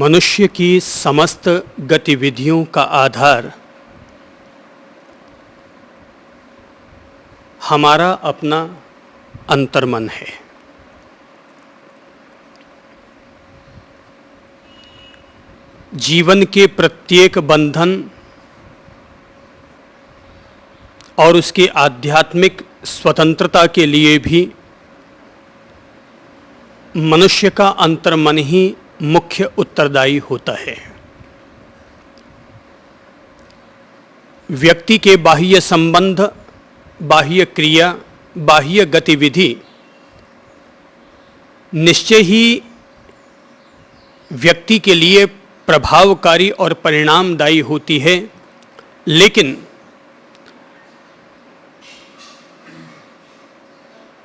मनुष्य की समस्त गतिविधियों का आधार हमारा अपना अंतर्मन है। जीवन के प्रत्येक बंधन और उसके आध्यात्मिक स्वतंत्रता के लिए भी मनुष्य का अंतर्मन ही मुख्य उत्तरदायी होता है। व्यक्ति के बाह्य संबंध, बाह्य क्रिया, बाह्य गतिविधि निश्चय ही व्यक्ति के लिए प्रभावकारी और परिणामदायी होती है, लेकिन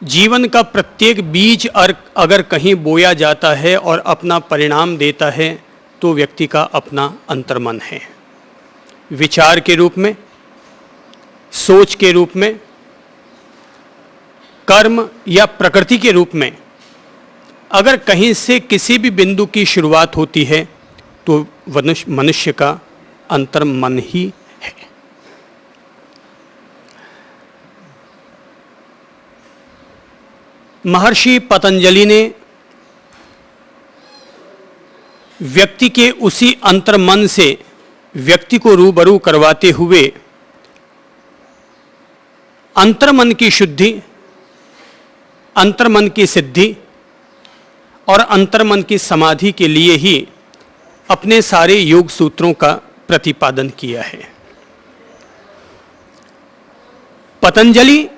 जीवन का प्रत्येक बीज अगर कहीं बोया जाता है और अपना परिणाम देता है तो व्यक्ति का अपना अंतर्मन है। विचार के रूप में, सोच के रूप में, कर्म या प्रकृति के रूप में अगर कहीं से किसी भी बिंदु की शुरुआत होती है तो मनुष्य का अंतर्मन ही है। महर्षि पतंजलि ने व्यक्ति के उसी अंतर्मन से व्यक्ति को रूबरू करवाते हुए अंतर्मन की शुद्धि, अंतर्मन की सिद्धि और अंतर्मन की समाधि के लिए ही अपने सारे योग सूत्रों का प्रतिपादन किया है। पतंजलि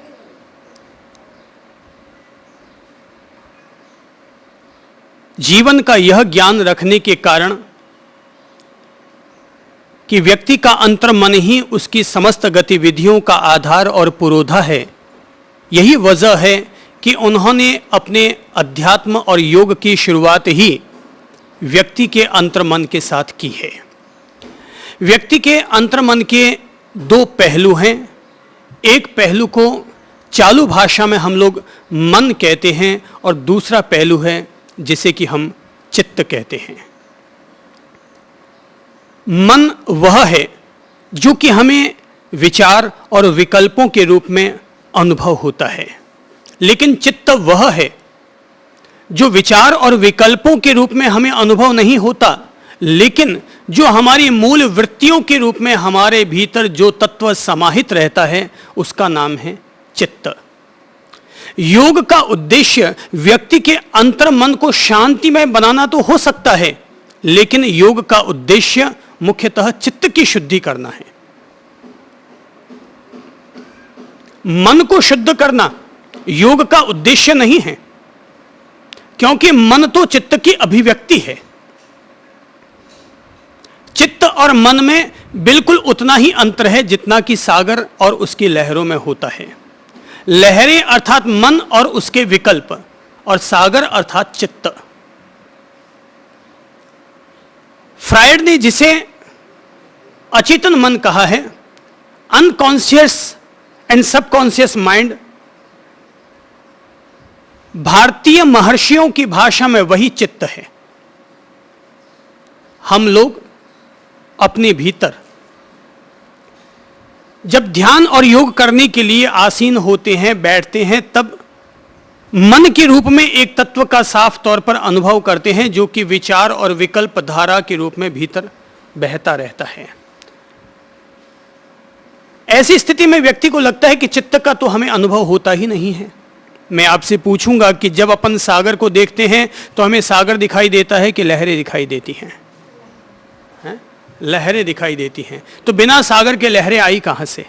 जीवन का यह ज्ञान रखने के कारण कि व्यक्ति का अंतर्मन ही उसकी समस्त गतिविधियों का आधार और पुरोधा है, यही वजह है कि उन्होंने अपने अध्यात्म और योग की शुरुआत ही व्यक्ति के अंतर्मन के साथ की है। व्यक्ति के अंतर्मन के दो पहलू हैं। एक पहलू को चालू भाषा में हम लोग मन कहते हैं और दूसरा पहलू है जिसे कि हम चित्त कहते हैं। मन वह है जो कि हमें विचार और विकल्पों के रूप में अनुभव होता है, लेकिन चित्त वह है जो विचार और विकल्पों के रूप में हमें अनुभव नहीं होता, लेकिन जो हमारी मूल वृत्तियों के रूप में हमारे भीतर जो तत्व समाहित रहता है उसका नाम है चित्त। योग का उद्देश्य व्यक्ति के अंतर्मन को शांतिमय बनाना तो हो सकता है, लेकिन योग का उद्देश्य मुख्यतः चित्त की शुद्धि करना है। मन को शुद्ध करना योग का उद्देश्य नहीं है, क्योंकि मन तो चित्त की अभिव्यक्ति है। चित्त और मन में बिल्कुल उतना ही अंतर है जितना कि सागर और उसकी लहरों में होता है। लहरें अर्थात मन और उसके विकल्प, और सागर अर्थात चित्त। फ्रायड ने जिसे अचेतन मन कहा है, अनकॉन्शियस एंड सबकॉन्शियस माइंड, भारतीय महर्षियों की भाषा में वही चित्त है। हम लोग अपने भीतर जब ध्यान और योग करने के लिए आसीन होते हैं, बैठते हैं, तब मन के रूप में एक तत्व का साफ तौर पर अनुभव करते हैं जो कि विचार और विकल्प धारा के रूप में भीतर बहता रहता है। ऐसी स्थिति में व्यक्ति को लगता है कि चित्त का तो हमें अनुभव होता ही नहीं है। मैं आपसे पूछूंगा कि जब अपन सागर को देखते हैं तो हमें सागर दिखाई देता है कि लहरें दिखाई देती हैं? लहरें दिखाई देती हैं। तो बिना सागर के लहरें आई कहां से?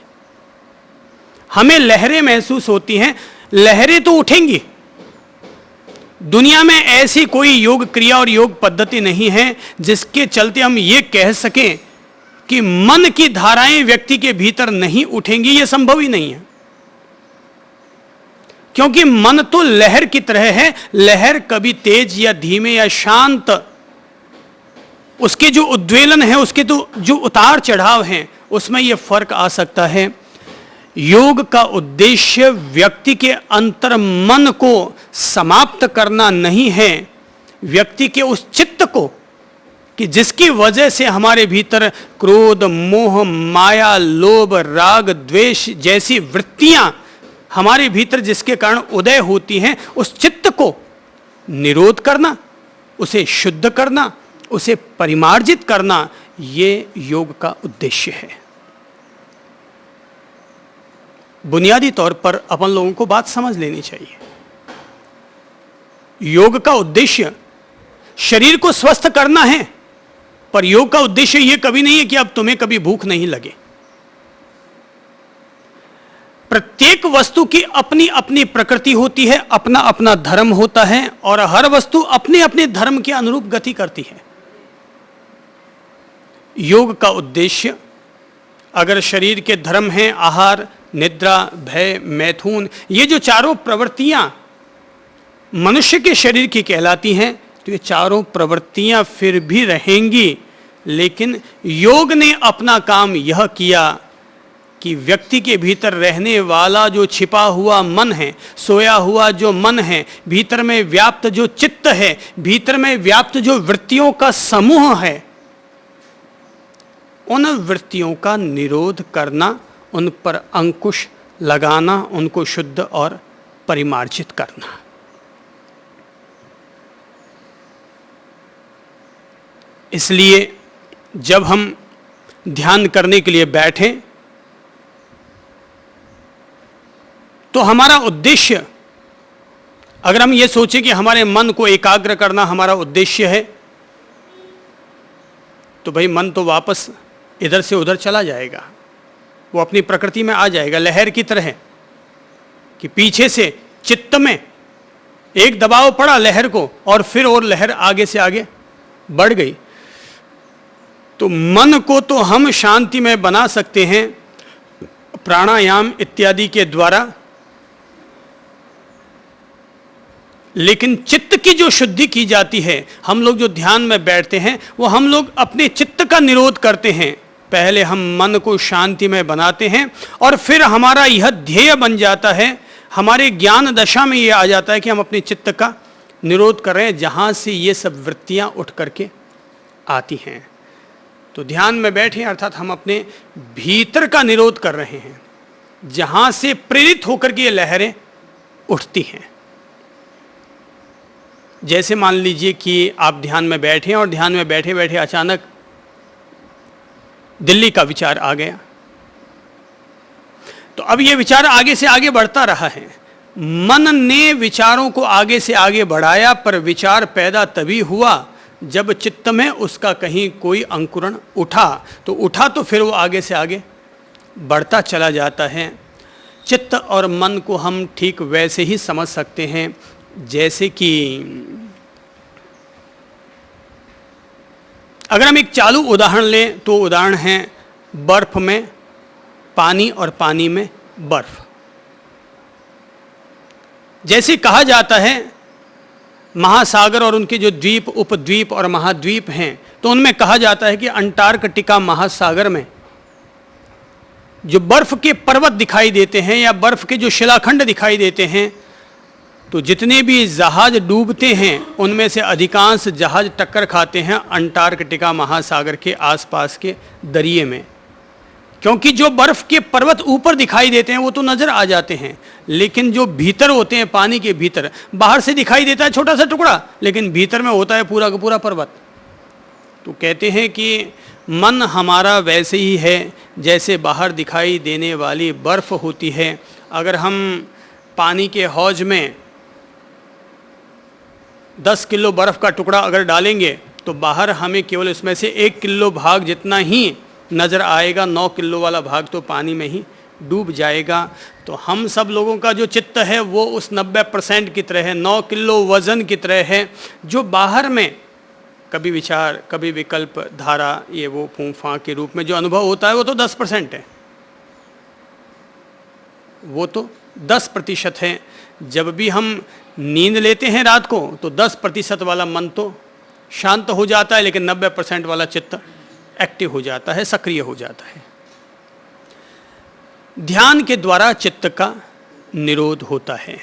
हमें लहरें महसूस होती हैं, लहरें तो उठेंगी। दुनिया में ऐसी कोई योग क्रिया और योग पद्धति नहीं है जिसके चलते हम ये कह सकें कि मन की धाराएं व्यक्ति के भीतर नहीं उठेंगी। यह संभव ही नहीं है, क्योंकि मन तो लहर की तरह है। लहर कभी तेज या धीमे या शांत, उसके जो उद्वेलन है, उसके तो जो उतार चढ़ाव हैं, उसमें यह फर्क आ सकता है। योग का उद्देश्य व्यक्ति के अंतर्मन को समाप्त करना नहीं है, व्यक्ति के उस चित्त को कि जिसकी वजह से हमारे भीतर क्रोध, मोह, माया, लोभ, राग, द्वेष जैसी वृत्तियां हमारे भीतर जिसके कारण उदय होती हैं, उस चित्त को निरोध करना, उसे शुद्ध करना, उसे परिमार्जित करना, ये योग का उद्देश्य है। बुनियादी तौर पर अपन लोगों को बात समझ लेनी चाहिए। योग का उद्देश्य शरीर को स्वस्थ करना है, पर योग का उद्देश्य यह कभी नहीं है कि अब तुम्हें कभी भूख नहीं लगे। प्रत्येक वस्तु की अपनी अपनी प्रकृति होती है, अपना अपना धर्म होता है, और हर वस्तु अपने अपने धर्म के अनुरूप गति करती है। योग का उद्देश्य, अगर शरीर के धर्म हैं आहार, निद्रा, भय, मैथुन, ये जो चारों प्रवृत्तियां मनुष्य के शरीर की कहलाती हैं, तो ये चारों प्रवृत्तियां फिर भी रहेंगी, लेकिन योग ने अपना काम यह किया कि व्यक्ति के भीतर रहने वाला जो छिपा हुआ मन है, सोया हुआ जो मन है, भीतर में व्याप्त जो चित्त है, भीतर में व्याप्त जो वृत्तियों का समूह है, उन वृत्तियों का निरोध करना, उन पर अंकुश लगाना, उनको शुद्ध और परिमार्जित करना। इसलिए जब हम ध्यान करने के लिए बैठें तो हमारा उद्देश्य, अगर हम ये सोचें कि हमारे मन को एकाग्र करना हमारा उद्देश्य है, तो भाई मन तो वापस इधर से उधर चला जाएगा, वो अपनी प्रकृति में आ जाएगा, लहर की तरह कि पीछे से चित्त में एक दबाव पड़ा लहर को, और फिर और लहर आगे से आगे बढ़ गई। तो मन को तो हम शांति में बना सकते हैं प्राणायाम इत्यादि के द्वारा, लेकिन चित्त की जो शुद्धि की जाती है, हम लोग जो ध्यान में बैठते हैं, वो हम लोग अपने चित्त का निरोध करते हैं। पहले हम मन को शांति में बनाते हैं, और फिर हमारा यह ध्येय बन जाता है, हमारे ज्ञान दशा में यह आ जाता है कि हम अपने चित्त का निरोध कर रहे हैं, जहाँ से ये सब वृत्तियाँ उठ करके आती हैं। तो ध्यान में बैठे अर्थात हम अपने भीतर का निरोध कर रहे हैं, जहाँ से प्रेरित होकर के ये लहरें उठती हैं। जैसे मान लीजिए कि आप ध्यान में बैठे और ध्यान में बैठे बैठे अचानक दिल्ली का विचार आ गया, तो अब ये विचार आगे से आगे बढ़ता रहा है। मन ने विचारों को आगे से आगे बढ़ाया, पर विचार पैदा तभी हुआ जब चित्त में उसका कहीं कोई अंकुरण उठा, तो फिर वो आगे से आगे बढ़ता चला जाता है। चित्त और मन को हम ठीक वैसे ही समझ सकते हैं जैसे कि अगर हम एक चालू उदाहरण लें, तो उदाहरण है बर्फ में पानी और पानी में बर्फ। जैसे कहा जाता है महासागर और उनके जो द्वीप, उपद्वीप और महाद्वीप हैं, तो उनमें कहा जाता है कि अंटार्कटिका महासागर में जो बर्फ के पर्वत दिखाई देते हैं या बर्फ के जो शिलाखंड दिखाई देते हैं, तो जितने भी जहाज डूबते हैं उनमें से अधिकांश जहाज टक्कर खाते हैं अंटार्कटिका महासागर के आसपास के दरिये में, क्योंकि जो बर्फ के पर्वत ऊपर दिखाई देते हैं वो तो नजर आ जाते हैं, लेकिन जो भीतर होते हैं पानी के भीतर, बाहर से दिखाई देता है छोटा सा टुकड़ा, लेकिन भीतर में होता है पूरा का पूरा पर्वत। तो कहते हैं कि मन हमारा वैसे ही है जैसे बाहर दिखाई देने वाली बर्फ होती है। अगर हम पानी के हौज में 10 किलो बर्फ का टुकड़ा अगर डालेंगे तो बाहर हमें केवल इसमें से 1 किलो भाग जितना ही नज़र आएगा, 9 किलो वाला भाग तो पानी में ही डूब जाएगा। तो हम सब लोगों का जो चित्त है वो उस 90% की तरह है, 9 किलो वजन की तरह है। जो बाहर में कभी विचार, कभी विकल्प, धारा, ये वो फूंफा के रूप में जो अनुभव होता है वो तो 10% है, वो तो 10% है। जब भी हम नींद लेते हैं रात को तो 10% वाला मन तो शांत हो जाता है, लेकिन 90% वाला चित्त एक्टिव हो जाता है, सक्रिय हो जाता है। ध्यान के द्वारा चित्त का निरोध होता है।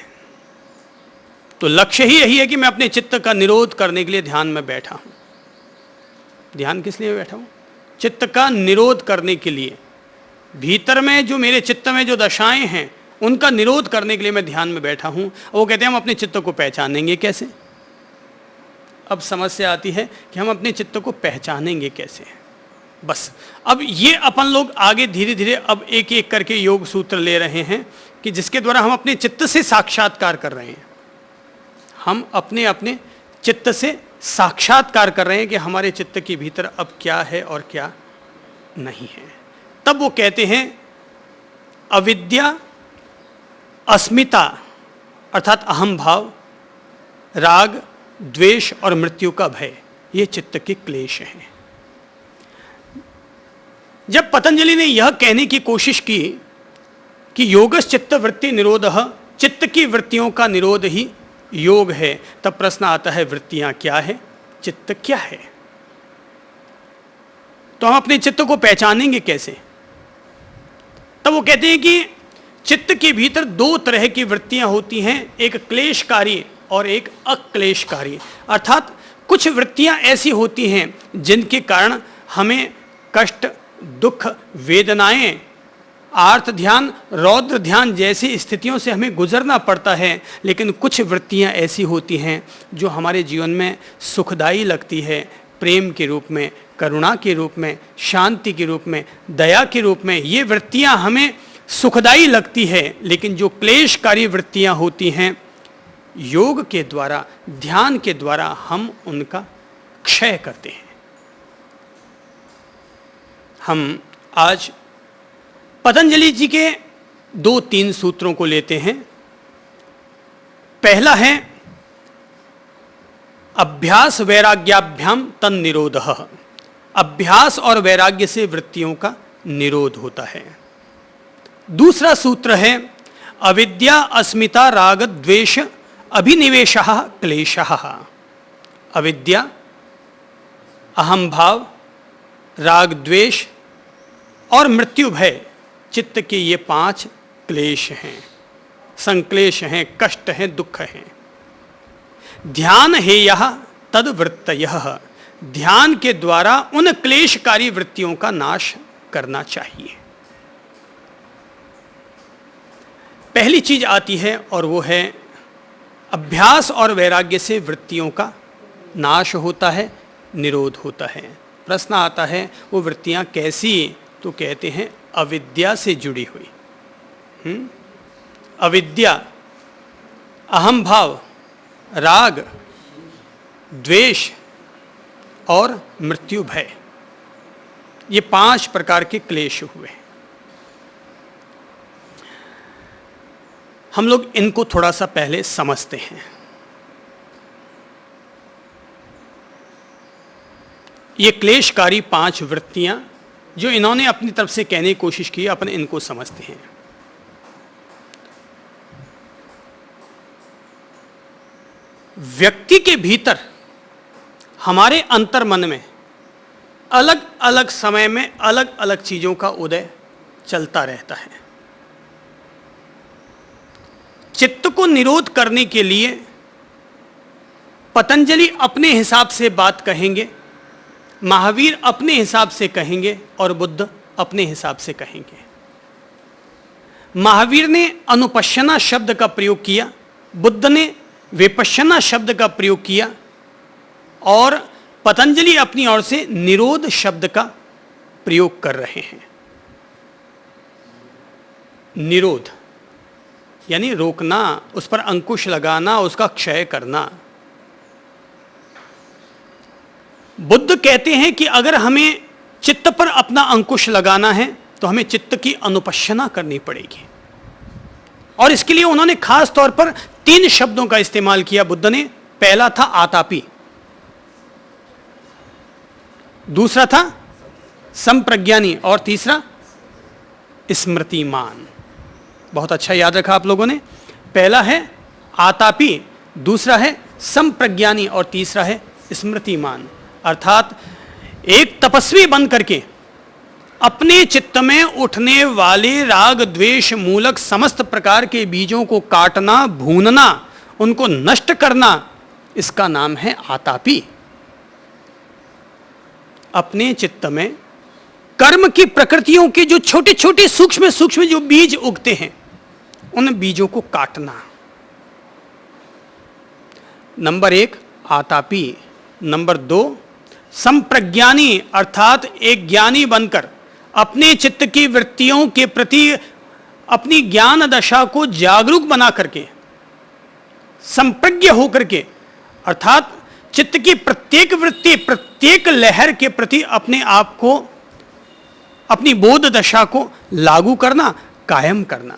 तो लक्ष्य ही यही है कि मैं अपने चित्त का निरोध करने के लिए ध्यान में बैठा हूं। ध्यान किस लिए बैठा हूं? चित्त का निरोध करने के लिए। भीतर में जो मेरे चित्त में जो दशाएं हैं उनका निरोध करने के लिए मैं ध्यान में बैठा हूं। वो कहते हैं हम अपने चित्त को पहचानेंगे कैसे? अब समस्या आती है कि हम अपने चित्त को पहचानेंगे कैसे। बस अब ये अपन लोग आगे धीरे धीरे अब एक एक करके योग सूत्र ले रहे हैं कि जिसके द्वारा हम अपने चित्त से साक्षात्कार कर रहे हैं। हम अपने अपने चित्त से साक्षात्कार कर रहे हैं कि हमारे चित्त के भीतर अब क्या है और क्या नहीं है। तब वो कहते हैं अविद्या, अस्मिता अर्थात अहम भाव, राग, द्वेष और मृत्यु का भय, ये चित्त के क्लेश हैं। जब पतंजलि ने यह कहने की कोशिश की कि योगस् चित्त वृत्ति निरोधः, चित्त की वृत्तियों का निरोध ही योग है, तब प्रश्न आता है वृत्तियां क्या है, चित्त क्या है? तो हम अपने चित्त को पहचानेंगे कैसे? तब वो कहते हैं कि चित्त के भीतर दो तरह की वृत्तियां होती हैं, एक क्लेशकारी और एक अक्लेशकारी। अर्थात कुछ वृत्तियां ऐसी होती हैं जिनके कारण हमें कष्ट, दुख, वेदनाएं, आर्त ध्यान, रौद्र ध्यान जैसी स्थितियों से हमें गुजरना पड़ता है। लेकिन कुछ वृत्तियां ऐसी होती हैं जो हमारे जीवन में सुखदायी लगती है, प्रेम के रूप में, करुणा के रूप में, शांति के रूप में, दया के रूप में। ये वृत्तियां हमें सुखदायी लगती है। लेकिन जो क्लेशकारी वृत्तियां होती हैं, योग के द्वारा, ध्यान के द्वारा हम उनका क्षय करते हैं। हम आज पतंजलि जी के 2-3 सूत्रों को लेते हैं। पहला है अभ्यास वैराग्याभ्याम तन निरोधः। अभ्यास और वैराग्य से वृत्तियों का निरोध होता है। दूसरा सूत्र है अविद्या, अस्मिता, राग, द्वेष, अभिनिवेशः क्लेशः। अविद्या, अहम भाव, राग, द्वेष और मृत्यु भय, चित्त के ये 5 क्लेश हैं, संक्लेश हैं, कष्ट हैं, दुख हैं। ध्यान हेयः तद वृत्तयः। ध्यान के द्वारा उन क्लेशकारी वृत्तियों का नाश करना चाहिए। पहली चीज आती है और वो है अभ्यास और वैराग्य से वृत्तियों का नाश होता है, निरोध होता है। प्रश्न आता है वो वृत्तियां कैसी? तो कहते हैं अविद्या से जुड़ी हुई। अविद्या, अहम भाव, राग, द्वेष और मृत्यु भय, ये 5 प्रकार के क्लेश हुए। हम लोग इनको थोड़ा सा पहले समझते हैं। ये क्लेशकारी 5 वृत्तियां जो इन्होंने अपनी तरफ से कहने की कोशिश की, अपन इनको समझते हैं। व्यक्ति के भीतर हमारे अंतर मन में अलग अलग समय में अलग अलग चीजों का उदय चलता रहता है। चित्त को निरोध करने के लिए पतंजलि अपने हिसाब से बात कहेंगे, महावीर अपने हिसाब से कहेंगे और बुद्ध अपने हिसाब से कहेंगे। महावीर ने अनुपश्यना शब्द का प्रयोग किया, बुद्ध ने विपश्यना शब्द का प्रयोग किया और पतंजलि अपनी ओर से निरोध शब्द का प्रयोग कर रहे हैं। निरोध यानी रोकना, उस पर अंकुश लगाना, उसका क्षय करना। बुद्ध कहते हैं कि अगर हमें चित्त पर अपना अंकुश लगाना है तो हमें चित्त की अनुपश्यना करनी पड़ेगी। और इसके लिए उन्होंने खास तौर पर 3 शब्दों का इस्तेमाल किया बुद्ध ने। पहला था आतापी, दूसरा था संप्रज्ञानी और तीसरा स्मृतिमान। बहुत अच्छा याद रखा आप लोगों ने। पहला है आतापी, दूसरा है संप्रज्ञानी और तीसरा है स्मृतिमान। अर्थात एक तपस्वी बन करके अपने चित्त में उठने वाले राग द्वेष मूलक समस्त प्रकार के बीजों को काटना, भूनना, उनको नष्ट करना, इसका नाम है आतापी। अपने चित्त में कर्म की प्रकृतियों के जो छोटे छोटे सूक्ष्म सूक्ष्म जो बीज उगते हैं, उन बीजों को काटना। नंबर 1 आतापी, नंबर 2 संप्रज्ञानी, अर्थात एक ज्ञानी बनकर अपने चित्त की वृत्तियों के प्रति अपनी ज्ञान दशा को जागरूक बना करके, संप्रज्ञ होकर के, अर्थात चित्त की प्रत्येक वृत्ति, प्रत्येक लहर के प्रति अपने आप को, अपनी बोध दशा को लागू करना, कायम करना।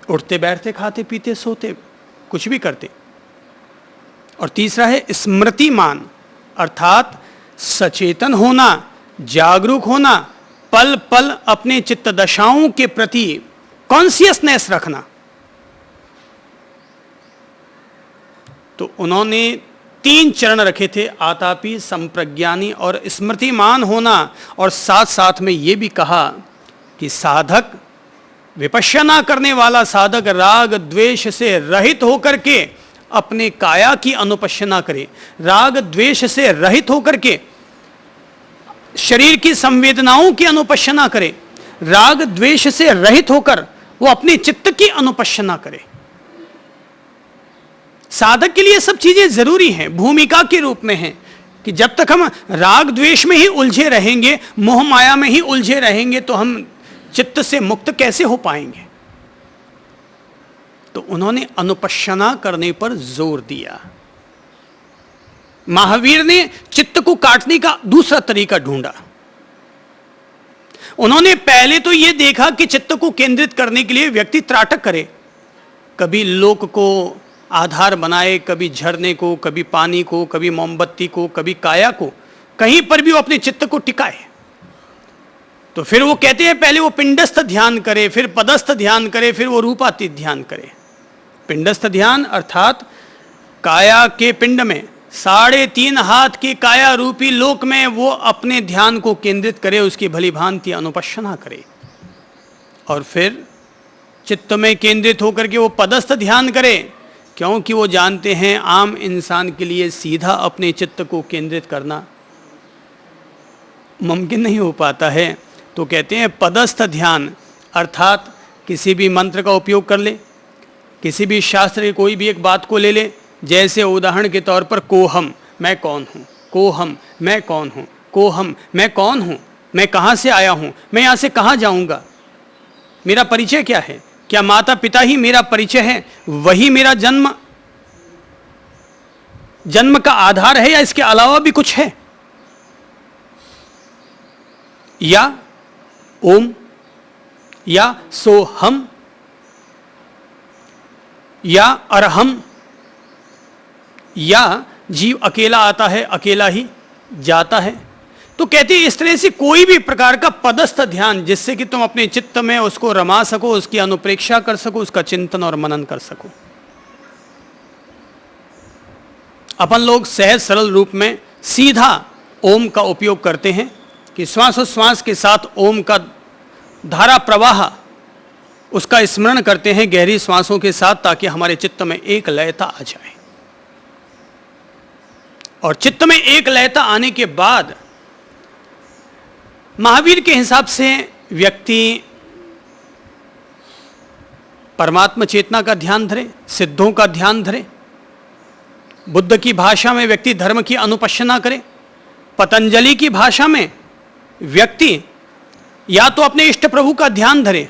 उठते बैठते खाते पीते सोते कुछ भी करते। और तीसरा है स्मृतिमान, अर्थात सचेतन होना, जागरूक होना, पल पल अपने चित्त दशाओं के प्रति कॉन्शियसनेस रखना। तो उन्होंने 3 चरण रखे थे, आतापी, संप्रज्ञानी और स्मृतिमान होना। और साथ साथ में यह भी कहा कि साधक, विपश्यना करने वाला साधक राग द्वेष से रहित होकर के अपने काया की अनुपश्यना करे, राग द्वेष से रहित होकर के शरीर की संवेदनाओं की अनुपश्यना करे, राग द्वेष से रहित होकर वो अपने चित्त की अनुपश्यना करे। साधक के लिए सब चीजें जरूरी हैं, भूमिका के रूप में हैं, कि जब तक हम राग द्वेष में ही उलझे रहेंगे, मोह माया में ही उलझे रहेंगे, तो हम चित्त से मुक्त कैसे हो पाएंगे। तो उन्होंने अनुपश्यना करने पर जोर दिया। महावीर ने चित्त को काटने का दूसरा तरीका ढूंढा। उन्होंने पहले तो यह देखा कि चित्त को केंद्रित करने के लिए व्यक्ति त्राटक करे, कभी लोक को आधार बनाए, कभी झरने को, कभी पानी को, कभी मोमबत्ती को, कभी काया को, कहीं पर भी वो अपने चित्त को टिकाए। तो फिर वो कहते हैं पहले वो पिंडस्थ ध्यान करे, फिर पदस्थ ध्यान करे, फिर वो रूपातीत ध्यान करे। पिंडस्थ ध्यान अर्थात काया के पिंड में 3.5 हाथ की काया रूपी लोक में वो अपने ध्यान को केंद्रित करे, उसकी भली भांति अनुपश्यना करे। और फिर चित्त में केंद्रित होकर के वो पदस्थ ध्यान करे, क्योंकि वो जानते हैं आम इंसान के लिए सीधा अपने चित्त को केंद्रित करना मुमकिन नहीं हो पाता है। तो कहते हैं पदस्थ ध्यान, अर्थात किसी भी मंत्र का उपयोग कर ले, किसी भी शास्त्र की कोई भी एक बात को ले ले, जैसे उदाहरण के तौर पर कोहम, मैं कौन हूँ, कोहम, मैं कौन हूँ, कोहम, मैं कौन हूँ, मैं कहाँ से आया हूँ, मैं यहाँ से कहाँ जाऊँगा, मेरा परिचय क्या है, क्या माता पिता ही मेरा परिचय है, वही मेरा जन्म का आधार है, या इसके अलावा भी कुछ है। या ओम, या सोहम, या अरहम, या जीव अकेला आता है, अकेला ही जाता है। तो कहते हैं इस तरह से कोई भी प्रकार का पदस्थ ध्यान, जिससे कि तुम अपने चित्त में उसको रमा सको, उसकी अनुप्रेक्षा कर सको, उसका चिंतन और मनन कर सको। अपन लोग सहज सरल रूप में सीधा ओम का उपयोग करते हैं कि श्वासोश्वास के साथ ओम का धारा प्रवाह, उसका स्मरण करते हैं गहरी श्वासों के साथ, ताकि हमारे चित्त में एक लयता आ जाए। और चित्त में एक लयता आने के बाद महावीर के हिसाब से व्यक्ति परमात्मा चेतना का ध्यान धरे, सिद्धों का ध्यान धरे। बुद्ध की भाषा में व्यक्ति धर्म की अनुपश्यना करे। पतंजलि की भाषा में व्यक्ति या तो अपने इष्ट प्रभु का ध्यान धरे,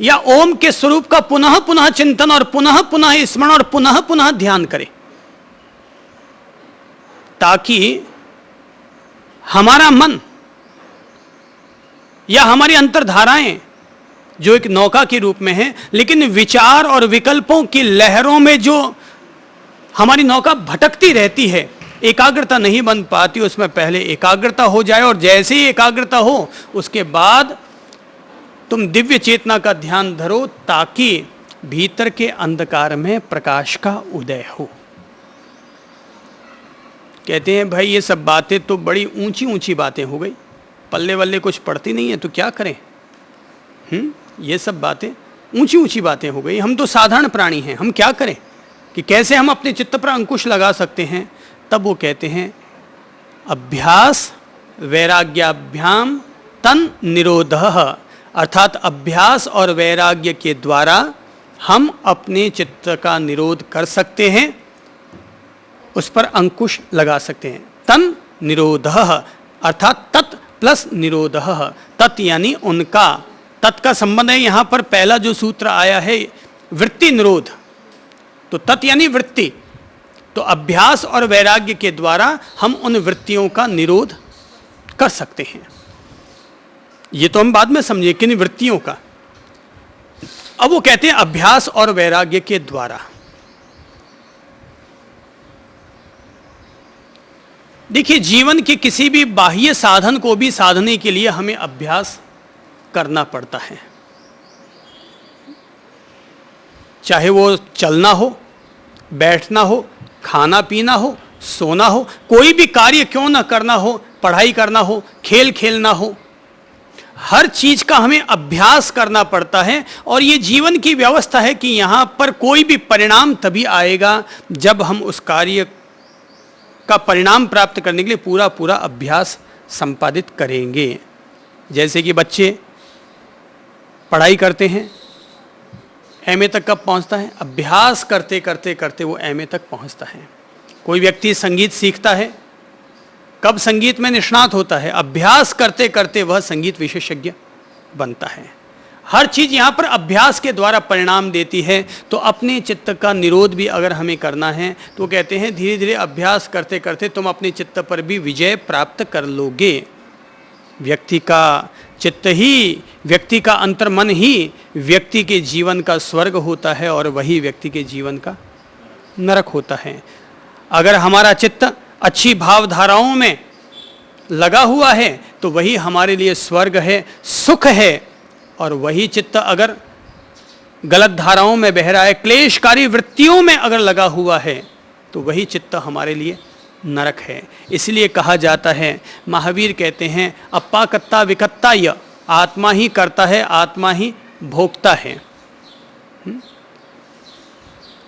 या ओम के स्वरूप का पुनः पुनः चिंतन और पुनः पुनः स्मरण और पुनः पुनः ध्यान करे, ताकि हमारा मन या हमारी अंतर्धाराएं जो एक नौका के रूप में है, लेकिन विचार और विकल्पों की लहरों में जो हमारी नौका भटकती रहती है, एकाग्रता नहीं बन पाती, उसमें पहले एकाग्रता हो जाए। और जैसे ही एकाग्रता हो उसके बाद तुम दिव्य चेतना का ध्यान धरो, ताकि भीतर के अंधकार में प्रकाश का उदय हो। कहते हैं भाई ये सब बातें तो बड़ी ऊंची ऊंची बातें हो गई, पल्ले वल्ले कुछ पड़ती नहीं है, तो क्या करें। ये सब बातें ऊंची ऊंची बातें हो गई, हम तो साधारण प्राणी हैं, हम क्या करें कि कैसे हम अपने चित्त पर अंकुश लगा सकते हैं। तब वो कहते हैं अभ्यास वैराग्याभ्याम तन निरोधः, अर्थात अभ्यास और वैराग्य के द्वारा हम अपने चित्त का निरोध कर सकते हैं, उस पर अंकुश लगा सकते हैं। तन निरोधः अर्थात तत् प्लस निरोधः, तत् यानी उनका, तत् का संबंध है यहाँ पर पहला जो सूत्र आया है वृत्ति निरोध, तो तत् यानी वृत्ति, तो अभ्यास और वैराग्य के द्वारा हम उन वृत्तियों का निरोध कर सकते हैं। ये तो हम बाद में समझे किन वृत्तियों का। अब वो कहते हैं अभ्यास और वैराग्य के द्वारा। देखिए, जीवन के किसी भी बाह्य साधन को भी साधने के लिए हमें अभ्यास करना पड़ता है, चाहे वो चलना हो, बैठना हो, खाना पीना हो, सोना हो, कोई भी कार्य क्यों ना करना हो, पढ़ाई करना हो, खेल खेलना हो, हर चीज का हमें अभ्यास करना पड़ता है। और ये जीवन की व्यवस्था है कि यहाँ पर कोई भी परिणाम तभी आएगा जब हम उस कार्य का परिणाम प्राप्त करने के लिए पूरा पूरा अभ्यास संपादित करेंगे। जैसे कि बच्चे पढ़ाई करते हैं, एमए तक कब पहुंचता है? अभ्यास करते करते करते वो एमए तक पहुंचता है। कोई व्यक्ति संगीत सीखता है, कब संगीत में निष्णात होता है? अभ्यास करते करते वह संगीत विशेषज्ञ बनता है। हर चीज यहाँ पर अभ्यास के द्वारा परिणाम देती है। तो अपने चित्त का निरोध भी अगर हमें करना है तो कहते हैं धीरे धीरे अभ्यास करते करते तुम अपने चित्त पर भी विजय प्राप्त कर लोगे। व्यक्ति का चित्त ही, व्यक्ति का अंतर्मन ही व्यक्ति के जीवन का स्वर्ग होता है और वही व्यक्ति के जीवन का नरक होता है। अगर हमारा चित्त अच्छी भावधाराओं में लगा हुआ है तो वही हमारे लिए स्वर्ग है, सुख है। और वही चित्त अगर गलत धाराओं में बह रहा है, क्लेशकारी वृत्तियों में अगर लगा हुआ है तो वही चित्त हमारे लिए नरक है। इसलिए कहा जाता है, महावीर कहते हैं अप्पा कत्ता विकत्ता य, आत्मा ही करता है, आत्मा ही भोगता है।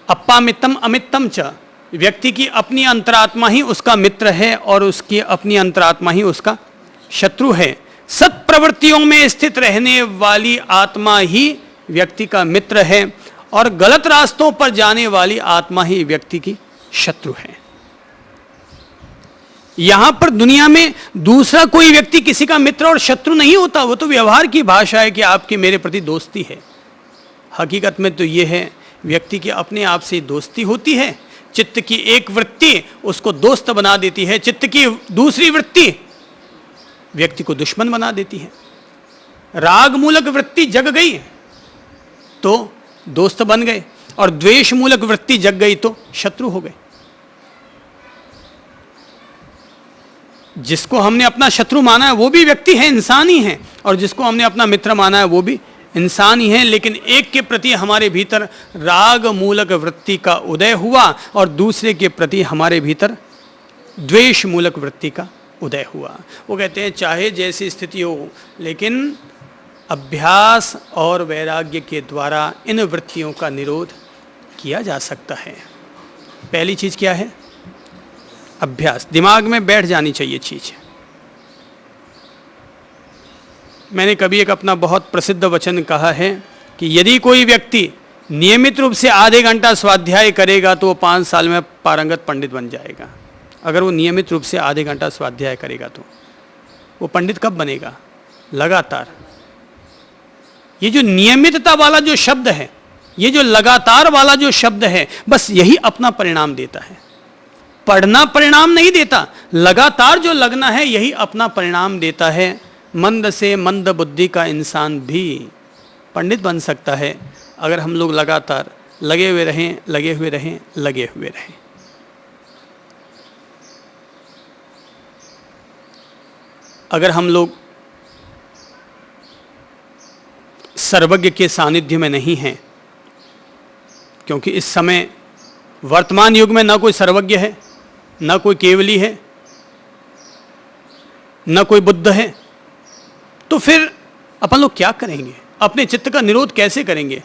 अप्पा मित्तम अमित्तम च, व्यक्ति की अपनी अंतरात्मा ही उसका मित्र है और उसकी अपनी अंतरात्मा ही उसका शत्रु है। सत प्रवृत्तियों में स्थित रहने वाली आत्मा ही व्यक्ति का मित्र है और गलत रास्तों पर जाने वाली आत्मा ही व्यक्ति की शत्रु है। यहां पर दुनिया में दूसरा कोई व्यक्ति किसी का मित्र और शत्रु नहीं होता, वो तो व्यवहार की भाषा है कि आपकी मेरे प्रति दोस्ती है। हकीकत में तो ये है, व्यक्ति की अपने आप से दोस्ती होती है। चित्त की एक वृत्ति उसको दोस्त बना देती है, चित्त की दूसरी वृत्ति व्यक्ति को दुश्मन बना देती है। राग मूलक वृत्ति जग गई तो दोस्त बन गए और द्वेष मूलक वृत्ति जग गई तो शत्रु हो गए। जिसको हमने अपना शत्रु माना है वो भी व्यक्ति है, इंसान ही है, और जिसको हमने अपना मित्र माना है वो भी इंसान ही है। लेकिन एक के प्रति हमारे भीतर राग मूलक वृत्ति का उदय हुआ और दूसरे के प्रति हमारे भीतर द्वेष मूलक वृत्ति का उदय हुआ। वो कहते हैं चाहे जैसी स्थिति हो, लेकिन अभ्यास और वैराग्य के द्वारा इन वृत्तियों का निरोध किया जा सकता है। पहली चीज क्या है? अभ्यास। दिमाग में बैठ जानी चाहिए चीज। मैंने कभी एक अपना बहुत प्रसिद्ध वचन कहा है कि यदि कोई व्यक्ति नियमित रूप से आधे घंटा स्वाध्याय करेगा तो वो 5 साल में पारंगत पंडित बन जाएगा। अगर वो नियमित रूप से आधे घंटा स्वाध्याय करेगा तो वो पंडित कब बनेगा? लगातार। ये जो नियमितता वाला जो शब्द है, ये जो लगातार वाला जो शब्द है, बस यही अपना परिणाम देता है। पढ़ना परिणाम नहीं देता, लगातार जो लगना है यही अपना परिणाम देता है। मंद से मंद बुद्धि का इंसान भी पंडित बन सकता है अगर हम लोग लगातार लगे हुए रहें, लगे हुए रहें, लगे हुए रहें। अगर हम लोग सर्वज्ञ के सानिध्य में नहीं हैं, क्योंकि इस समय वर्तमान युग में ना कोई सर्वज्ञ है, ना कोई केवली है, ना कोई बुद्ध है, तो फिर अपन लोग क्या करेंगे? अपने चित्त का निरोध कैसे करेंगे?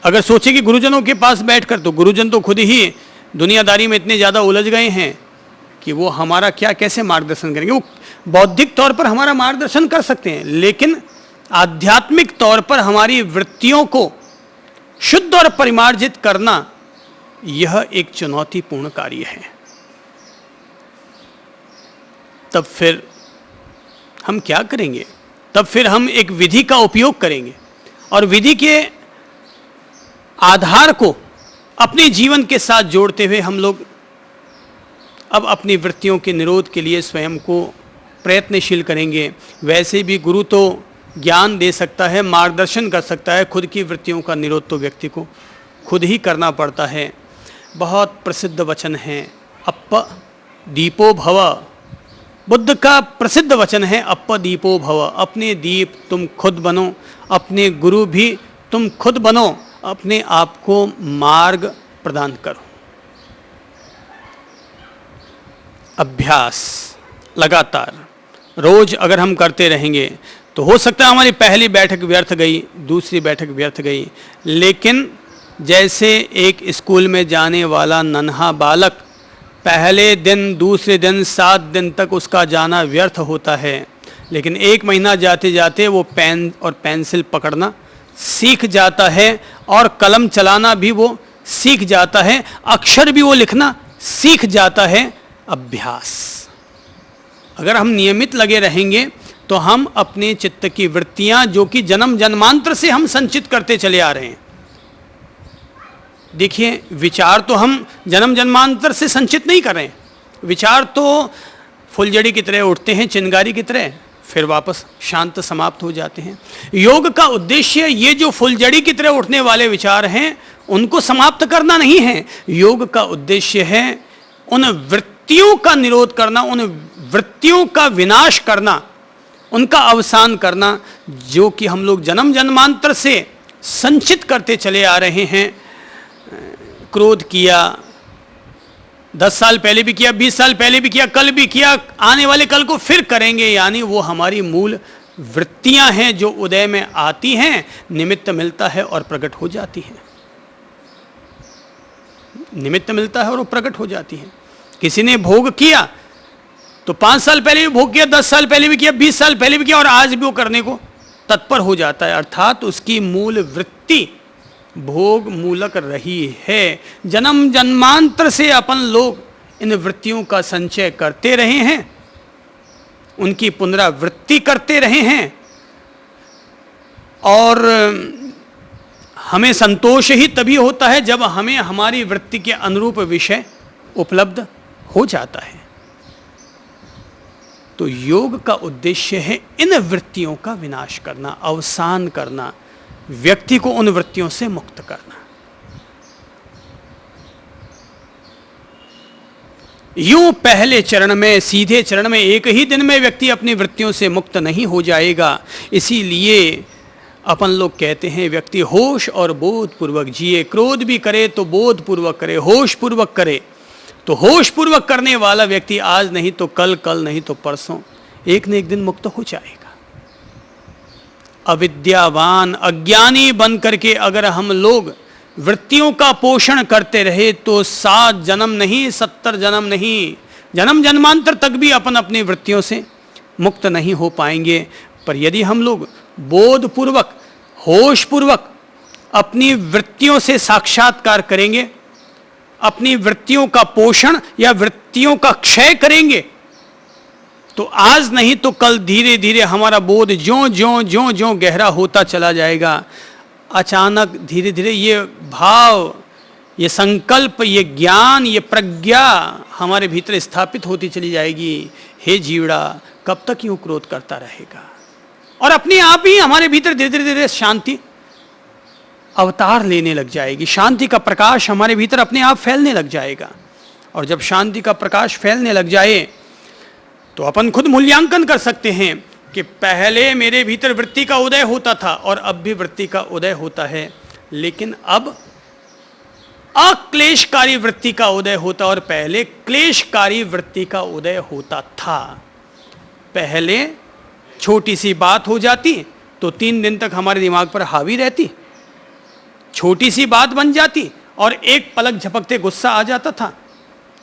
अगर सोचे कि गुरुजनों के पास बैठकर, तो गुरुजन तो खुद ही दुनियादारी में इतने ज़्यादा उलझ गए हैं कि वो हमारा क्या कैसे मार्गदर्शन करेंगे। वो बौद्धिक तौर पर हमारा मार्गदर्शन कर सकते हैं, लेकिन आध्यात्मिक तौर पर हमारी वृत्तियों को शुद्ध और परिमार्जित करना यह एक चुनौतीपूर्ण कार्य है। तब फिर हम क्या करेंगे? तब फिर हम एक विधि का उपयोग करेंगे और विधि के आधार को अपने जीवन के साथ जोड़ते हुए हम लोग अब अपनी वृत्तियों के निरोध के लिए स्वयं को प्रयत्नशील करेंगे। वैसे भी गुरु तो ज्ञान दे सकता है, मार्गदर्शन कर सकता है, खुद की वृत्तियों का निरोध तो व्यक्ति को खुद ही करना पड़ता है। बहुत प्रसिद्ध वचन है अप्प दीपो भव, बुद्ध का प्रसिद्ध वचन है अप्प दीपो भव। अपने दीप तुम खुद बनो, अपने गुरु भी तुम खुद बनो, अपने आप को मार्ग प्रदान करो। अभ्यास लगातार रोज अगर हम करते रहेंगे तो हो सकता है हमारी पहली बैठक व्यर्थ गई, दूसरी बैठक व्यर्थ गई, लेकिन जैसे एक स्कूल में जाने वाला नन्हा बालक पहले दिन दूसरे दिन 7 दिन तक उसका जाना व्यर्थ होता है, लेकिन 1 महीना जाते जाते वो पेन और पेंसिल पकड़ना सीख जाता है और कलम चलाना भी वो सीख जाता है, अक्षर भी वो लिखना सीख जाता है। अभ्यास अगर हम नियमित लगे रहेंगे तो हम अपने चित्त की वृत्तियां जो कि जन्म जन्मांतर से हम संचित करते चले आ रहे हैं। देखिए, विचार तो हम जन्म जन्मांतर से संचित नहीं कर रहे हैं, विचार तो फुलझड़ी की तरह उठते हैं, चिंगारी की तरह, फिर वापस शांत समाप्त हो जाते हैं। योग का उद्देश्य ये जो फुलझड़ी की तरह उठने वाले विचार हैं उनको समाप्त करना नहीं है। योग का उद्देश्य है उन वृत्तियों का निरोध करना, उन वृत्तियों का विनाश करना, उनका अवसान करना जो कि हम लोग जन्म जन्मांतर से संचित करते चले आ रहे हैं। क्रोध किया, 10 साल पहले भी किया, 20 साल पहले भी किया, कल भी किया, आने वाले कल को फिर करेंगे, यानी वो हमारी मूल वृत्तियां हैं जो उदय में आती हैं, निमित्त मिलता है और प्रकट हो जाती हैं। निमित्त मिलता है और वो प्रकट हो जाती हैं। किसी ने भोग किया तो 5 साल पहले भी भोग किया, 10 साल पहले भी किया, 20 साल पहले भी किया और आज भी वो करने को तत्पर हो जाता है, अर्थात उसकी मूल वृत्ति भोग मूलक रही है। जन्म जन्मांतर से अपन लोग इन वृत्तियों का संचय करते रहे हैं, उनकी पुनरावृत्ति करते रहे हैं और हमें संतोष ही तभी होता है जब हमें हमारी वृत्ति के अनुरूप विषय उपलब्ध हो जाता है। तो योग का उद्देश्य है इन वृत्तियों का विनाश करना, अवसान करना, व्यक्ति को उन वृत्तियों से मुक्त करना। यूं पहले चरण में, सीधे चरण में एक ही दिन में व्यक्ति अपनी वृत्तियों से मुक्त नहीं हो जाएगा। इसीलिए अपन लोग कहते हैं व्यक्ति होश और बोध पूर्वक जिए। क्रोध भी करे तो बोध पूर्वक करे, होश पूर्वक करे। तो होश पूर्वक करने वाला व्यक्ति आज नहीं तो कल, कल नहीं तो परसों एक न एक दिन मुक्त हो जाएगा। अविद्यावान अज्ञानी बन करके अगर हम लोग वृत्तियों का पोषण करते रहे तो 7 जन्म नहीं, 70 जन्म नहीं, जन्म जन्मांतर तक भी अपन अपनी वृत्तियों से मुक्त नहीं हो पाएंगे। पर यदि हम लोग बोधपूर्वक, होशपूर्वक अपनी वृत्तियों से साक्षात्कार करेंगे, अपनी वृत्तियों का पोषण या वृत्तियों का क्षय करेंगे, तो आज नहीं तो कल धीरे धीरे हमारा बोध ज्यों ज्यों ज्यों ज्यों गहरा होता चला जाएगा। अचानक धीरे धीरे ये भाव, ये संकल्प, ये ज्ञान, ये प्रज्ञा हमारे भीतर स्थापित होती चली जाएगी। हे जीवड़ा, कब तक यूं क्रोध करता रहेगा? और अपने आप ही हमारे भीतर धीरे धीरे धीरे शांति अवतार लेने लग जाएगी। शांति का प्रकाश हमारे भीतर अपने आप फैलने लग जाएगा। और जब शांति का प्रकाश फैलने लग जाए तो अपन खुद मूल्यांकन कर सकते हैं कि पहले मेरे भीतर वृत्ति का उदय होता था और अब भी वृत्ति का उदय होता है, लेकिन अब अक्लेशकारी वृत्ति का उदय होता और पहले क्लेशकारी वृत्ति का उदय होता था। पहले छोटी सी बात हो जाती तो 3 दिन तक हमारे दिमाग पर हावी रहती, छोटी सी बात बन जाती और एक पलक झपकते गुस्सा आ जाता था,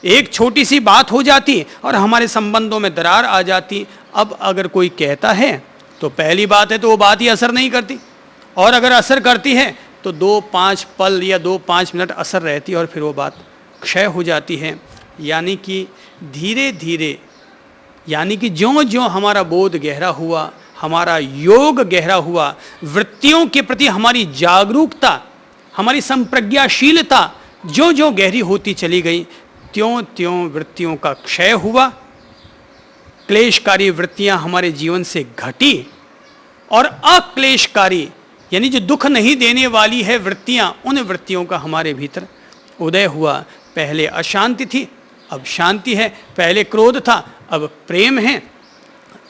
एक छोटी सी बात हो जाती और हमारे संबंधों में दरार आ जाती। अब अगर कोई कहता है तो पहली बात है तो वो बात ही असर नहीं करती, और अगर असर करती है तो 2-5 पल या 2-5 मिनट असर रहती है और फिर वो बात क्षय हो जाती है। यानी कि धीरे धीरे, यानी कि ज्यों ज्यों हमारा बोध गहरा हुआ, हमारा योग गहरा हुआ, वृत्तियों के प्रति हमारी जागरूकता, हमारी संप्रज्ञाशीलता ज्यों ज्यों गहरी होती चली गई, त्यों त्यों वृत्तियों का क्षय हुआ, क्लेशकारी वृत्तियां हमारे जीवन से घटी और अक्लेशकारी यानी जो दुख नहीं देने वाली है वृत्तियां, उन वृत्तियों का हमारे भीतर उदय हुआ। पहले अशांति थी, अब शांति है। पहले क्रोध था, अब प्रेम है।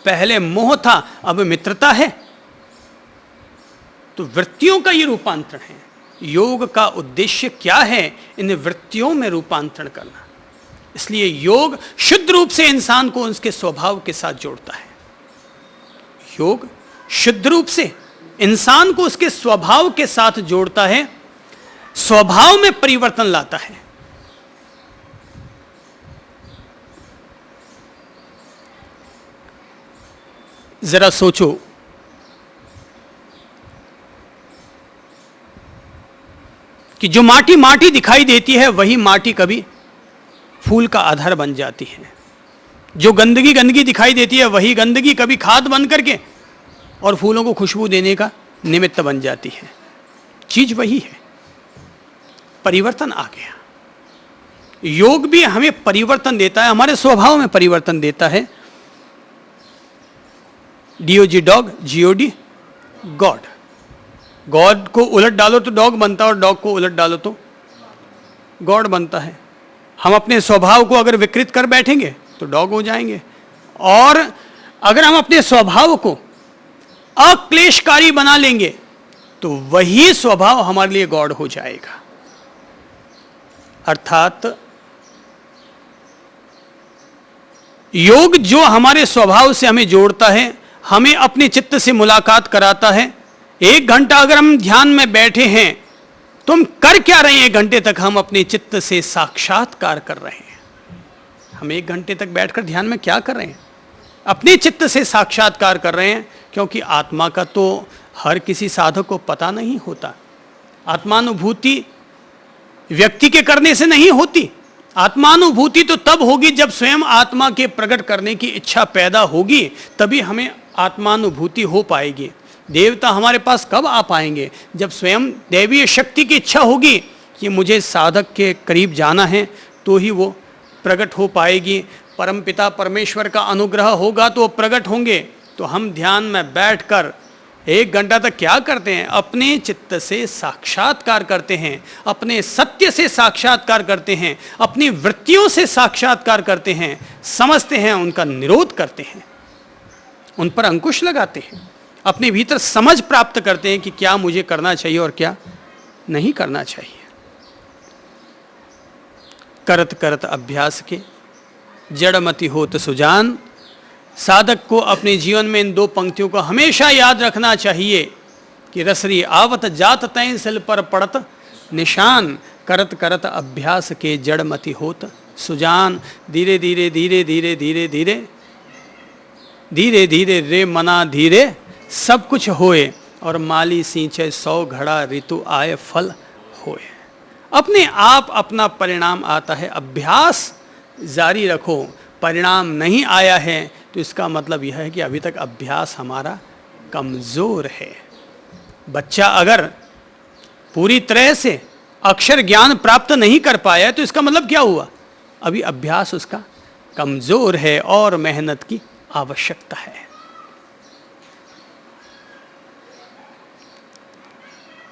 पहले मोह था, अब मित्रता है। तो वृत्तियों का ये रूपांतरण है। योग का उद्देश्य क्या है? इन वृत्तियों में रूपांतरण करना। इसलिए योग शुद्ध रूप से इंसान को उसके स्वभाव के साथ जोड़ता है। योग शुद्ध रूप से इंसान को उसके स्वभाव के साथ जोड़ता है, स्वभाव में परिवर्तन लाता है। जरा सोचो, कि जो माटी माटी दिखाई देती है वही माटी कभी फूल का आधार बन जाती है। जो गंदगी गंदगी दिखाई देती है वही गंदगी कभी खाद बन करके और फूलों को खुशबू देने का निमित्त बन जाती है। चीज वही है, परिवर्तन आ गया। योग भी हमें परिवर्तन देता है, हमारे स्वभाव में परिवर्तन देता है। DOG dog, GOD God. God को उलट डालो तो डॉग बनता है और डॉग को उलट डालो तो गॉड बनता है। हम अपने स्वभाव को अगर विकृत कर बैठेंगे तो डॉग हो जाएंगे, और अगर हम अपने स्वभाव को अक्लेशकारी बना लेंगे तो वही स्वभाव हमारे लिए गॉड हो जाएगा। अर्थात योग जो हमारे स्वभाव से हमें जोड़ता है, हमें अपने चित्त से मुलाकात कराता है। 1 घंटा अगर हम ध्यान में बैठे हैं तो हम कर क्या रहे हैं? 1 घंटे तक हम अपने चित्त से साक्षात्कार कर रहे हैं। हम 1 घंटे तक बैठकर ध्यान में क्या कर रहे हैं? अपने चित्त से साक्षात्कार कर रहे हैं, क्योंकि आत्मा का तो हर किसी साधक को पता नहीं होता। आत्मानुभूति व्यक्ति के करने से नहीं होती। आत्मानुभूति तो तब होगी जब स्वयं आत्मा के प्रकट करने की इच्छा पैदा होगी, तभी हमें आत्मानुभूति हो पाएगी। देवता हमारे पास कब आ पाएंगे? जब स्वयं दैवीय शक्ति की इच्छा होगी कि मुझे साधक के करीब जाना है, तो ही वो प्रकट हो पाएगी। परमपिता परमेश्वर का अनुग्रह होगा तो वो प्रकट होंगे। तो हम ध्यान में बैठकर 1 घंटा तक क्या करते हैं? अपने चित्त से साक्षात्कार करते हैं, अपने सत्य से साक्षात्कार करते हैं, अपनी वृत्तियों से साक्षात्कार करते हैं, समझते हैं, उनका निरोध करते हैं, उन पर अंकुश लगाते हैं, अपने भीतर समझ प्राप्त करते हैं कि क्या मुझे करना चाहिए और क्या नहीं करना चाहिए। करत करत अभ्यास के जड़मति होत सुजान। साधक को अपने जीवन में इन 2 पंक्तियों को हमेशा याद रखना चाहिए कि रसरी आवत जात तैं सिल पर पड़त निशान। करत करत अभ्यास के जड़मति होत सुजान। धीरे धीरे धीरे धीरे धीरे धीरे धीरे धीरे रे मना धीरे सब कुछ होए, और माली सींचे 100 घड़ा ऋतु आए फल होए। अपने आप अपना परिणाम आता है। अभ्यास जारी रखो। परिणाम नहीं आया है तो इसका मतलब यह है कि अभी तक अभ्यास हमारा कमजोर है। बच्चा अगर पूरी तरह से अक्षर ज्ञान प्राप्त नहीं कर पाया तो इसका मतलब क्या हुआ? अभी अभ्यास उसका कमजोर है और मेहनत की आवश्यकता है।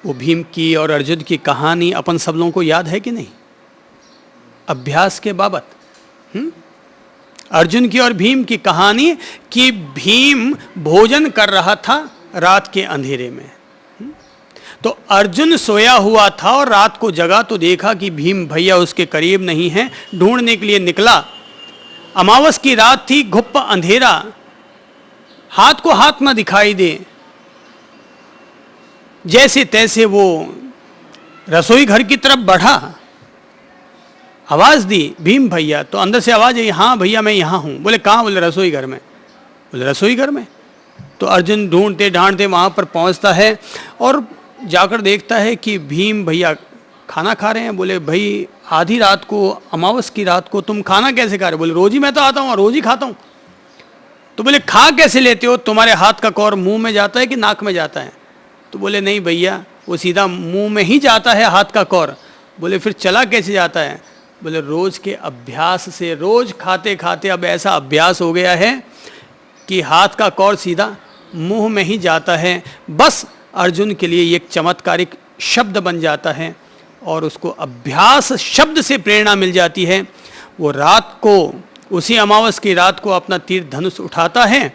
वो भीम की और अर्जुन की कहानी अपन सब लोगों को याद है कि नहीं? अभ्यास के बाबत अर्जुन की और भीम की कहानी कि भीम भोजन कर रहा था रात के अंधेरे में। तो अर्जुन सोया हुआ था और रात को जगा तो देखा कि भीम भैया उसके करीब नहीं है। ढूंढने के लिए निकला। अमावस की रात थी, घुप्पा अंधेरा, हाथ को हाथ न दिखाई दे। जैसे तैसे वो रसोई घर की तरफ बढ़ा। आवाज़ दी भीम भैया, तो अंदर से आवाज़ आई, हाँ भैया मैं यहाँ हूँ। बोले कहाँ? बोले रसोई घर में। बोले रसोई घर में? तो अर्जुन ढूंढते ढांढते वहाँ पर पहुँचता है और जाकर देखता है कि भीम भैया खाना खा रहे हैं। बोले भाई आधी रात को, अमावस की रात को तुम खाना कैसे खा रहे हो? बोले रोज ही मैं तो आता हूँ, रोज ही खाता हूँ। तो बोले खा कैसे लेते हो? तुम्हारे हाथ का कौर मुंह में जाता है कि नाक में जाता है? तो बोले नहीं भैया, वो सीधा मुंह में ही जाता है हाथ का कौर। बोले फिर चला कैसे जाता है? बोले रोज के अभ्यास से, रोज खाते खाते अब ऐसा अभ्यास हो गया है कि हाथ का कौर सीधा मुंह में ही जाता है। बस अर्जुन के लिए एक चमत्कारिक शब्द बन जाता है और उसको अभ्यास शब्द से प्रेरणा मिल जाती है। वो रात को, उसी अमावस की रात को अपना तीर धनुष उठाता है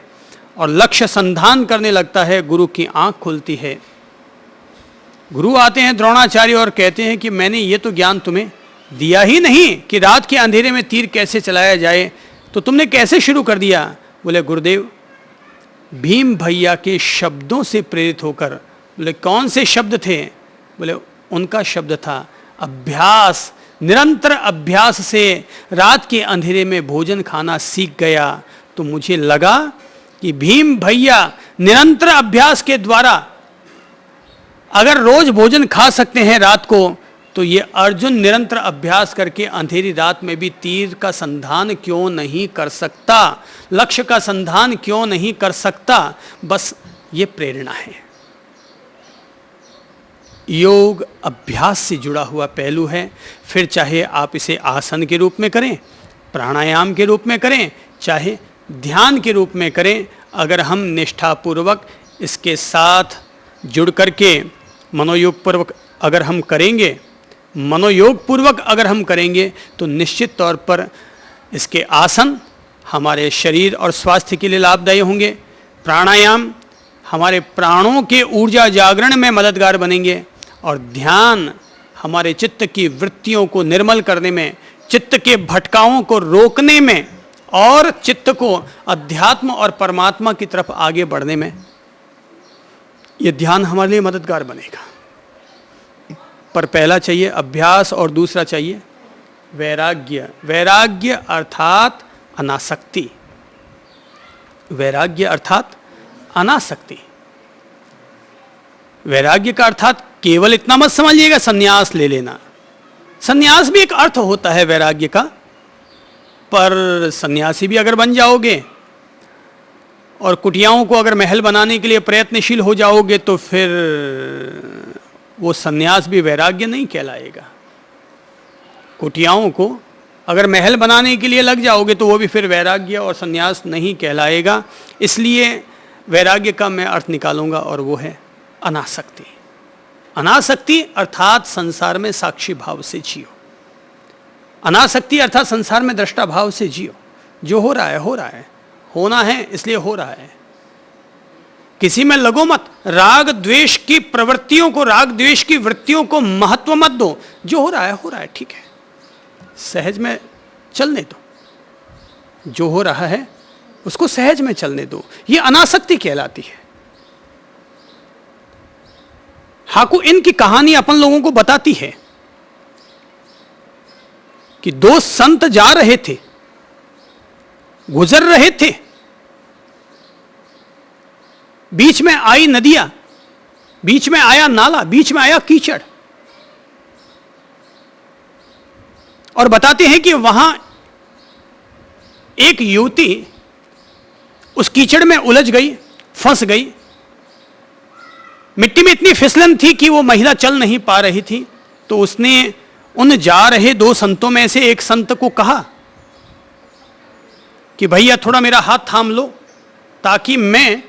और लक्ष्य संधान करने लगता है। गुरु की आंख खुलती है। गुरु आते हैं द्रोणाचार्य और कहते हैं कि मैंने ये तो ज्ञान तुम्हें दिया ही नहीं कि रात के अंधेरे में तीर कैसे चलाया जाए, तो तुमने कैसे शुरू कर दिया? बोले गुरुदेव भीम भैया के शब्दों से प्रेरित होकर। बोले कौन से शब्द थे? बोले उनका शब्द था अभ्यास। निरंतर अभ्यास से रात के अंधेरे में भोजन खाना सीख गया। तो मुझे लगा कि भीम भैया निरंतर अभ्यास के द्वारा अगर रोज भोजन खा सकते हैं रात को, तो ये अर्जुन निरंतर अभ्यास करके अंधेरी रात में भी तीर का संधान क्यों नहीं कर सकता, लक्ष्य का संधान क्यों नहीं कर सकता? बस ये प्रेरणा है। योग अभ्यास से जुड़ा हुआ पहलू है। फिर चाहे आप इसे आसन के रूप में करें, प्राणायाम के रूप में करें, चाहे ध्यान के रूप में करें, अगर हम निष्ठापूर्वक इसके साथ जुड़ करके मनोयोग पूर्वक अगर हम करेंगे, मनोयोग पूर्वक अगर हम करेंगे, तो निश्चित तौर पर इसके आसन हमारे शरीर और स्वास्थ्य के लिए लाभदायी होंगे। प्राणायाम हमारे प्राणों के ऊर्जा जागरण में मददगार बनेंगे और ध्यान हमारे चित्त की वृत्तियों को निर्मल करने में, चित्त के भटकाओं को रोकने में और चित्त को अध्यात्म और परमात्मा की तरफ आगे बढ़ने में यह ध्यान हमारे लिए मददगार बनेगा। पर पहला चाहिए अभ्यास और दूसरा चाहिए वैराग्य। वैराग्य अर्थात अनासक्ति। वैराग्य अर्थात अनासक्ति। वैराग्य का अर्थात केवल इतना मत समझिएगा संन्यास ले लेना। संन्यास भी एक अर्थ होता है वैराग्य का, पर सन्यासी भी अगर बन जाओगे और कुटियाओं को अगर महल बनाने के लिए प्रयत्नशील हो जाओगे, तो फिर वो सन्यास भी वैराग्य नहीं कहलाएगा। कुटियाओं को अगर महल बनाने के लिए लग जाओगे तो वो भी फिर वैराग्य और सन्यास नहीं कहलाएगा। इसलिए वैराग्य का मैं अर्थ निकालूंगा और वो है अनासक्ति। अनासक्ति अर्थात संसार में साक्षी भाव से जियो। अनासक्ति अर्थात संसार में दृष्टा भाव से जियो। जो हो रहा है हो रहा है, होना है इसलिए हो रहा है। किसी में लगो मत। राग द्वेष की प्रवृत्तियों को, राग द्वेष की वृत्तियों को महत्व मत दो। जो हो रहा है ठीक है, सहज में चलने दो। जो हो रहा है उसको सहज में चलने दो। ये अनासक्ति कहलाती है। हाकू इन की कहानी अपन लोगों को बताती है कि दो संत जा रहे थे, गुजर रहे थे, बीच में आई नदियां, बीच में आया नाला, बीच में आया कीचड़, और बताते हैं कि वहां एक युवती उस कीचड़ में उलझ गई, फंस गई। मिट्टी में इतनी फिसलन थी कि वो महिला चल नहीं पा रही थी। तो उसने उन जा रहे दो संतों में से एक संत को कहा कि भैया थोड़ा मेरा हाथ थाम लो, ताकि मैं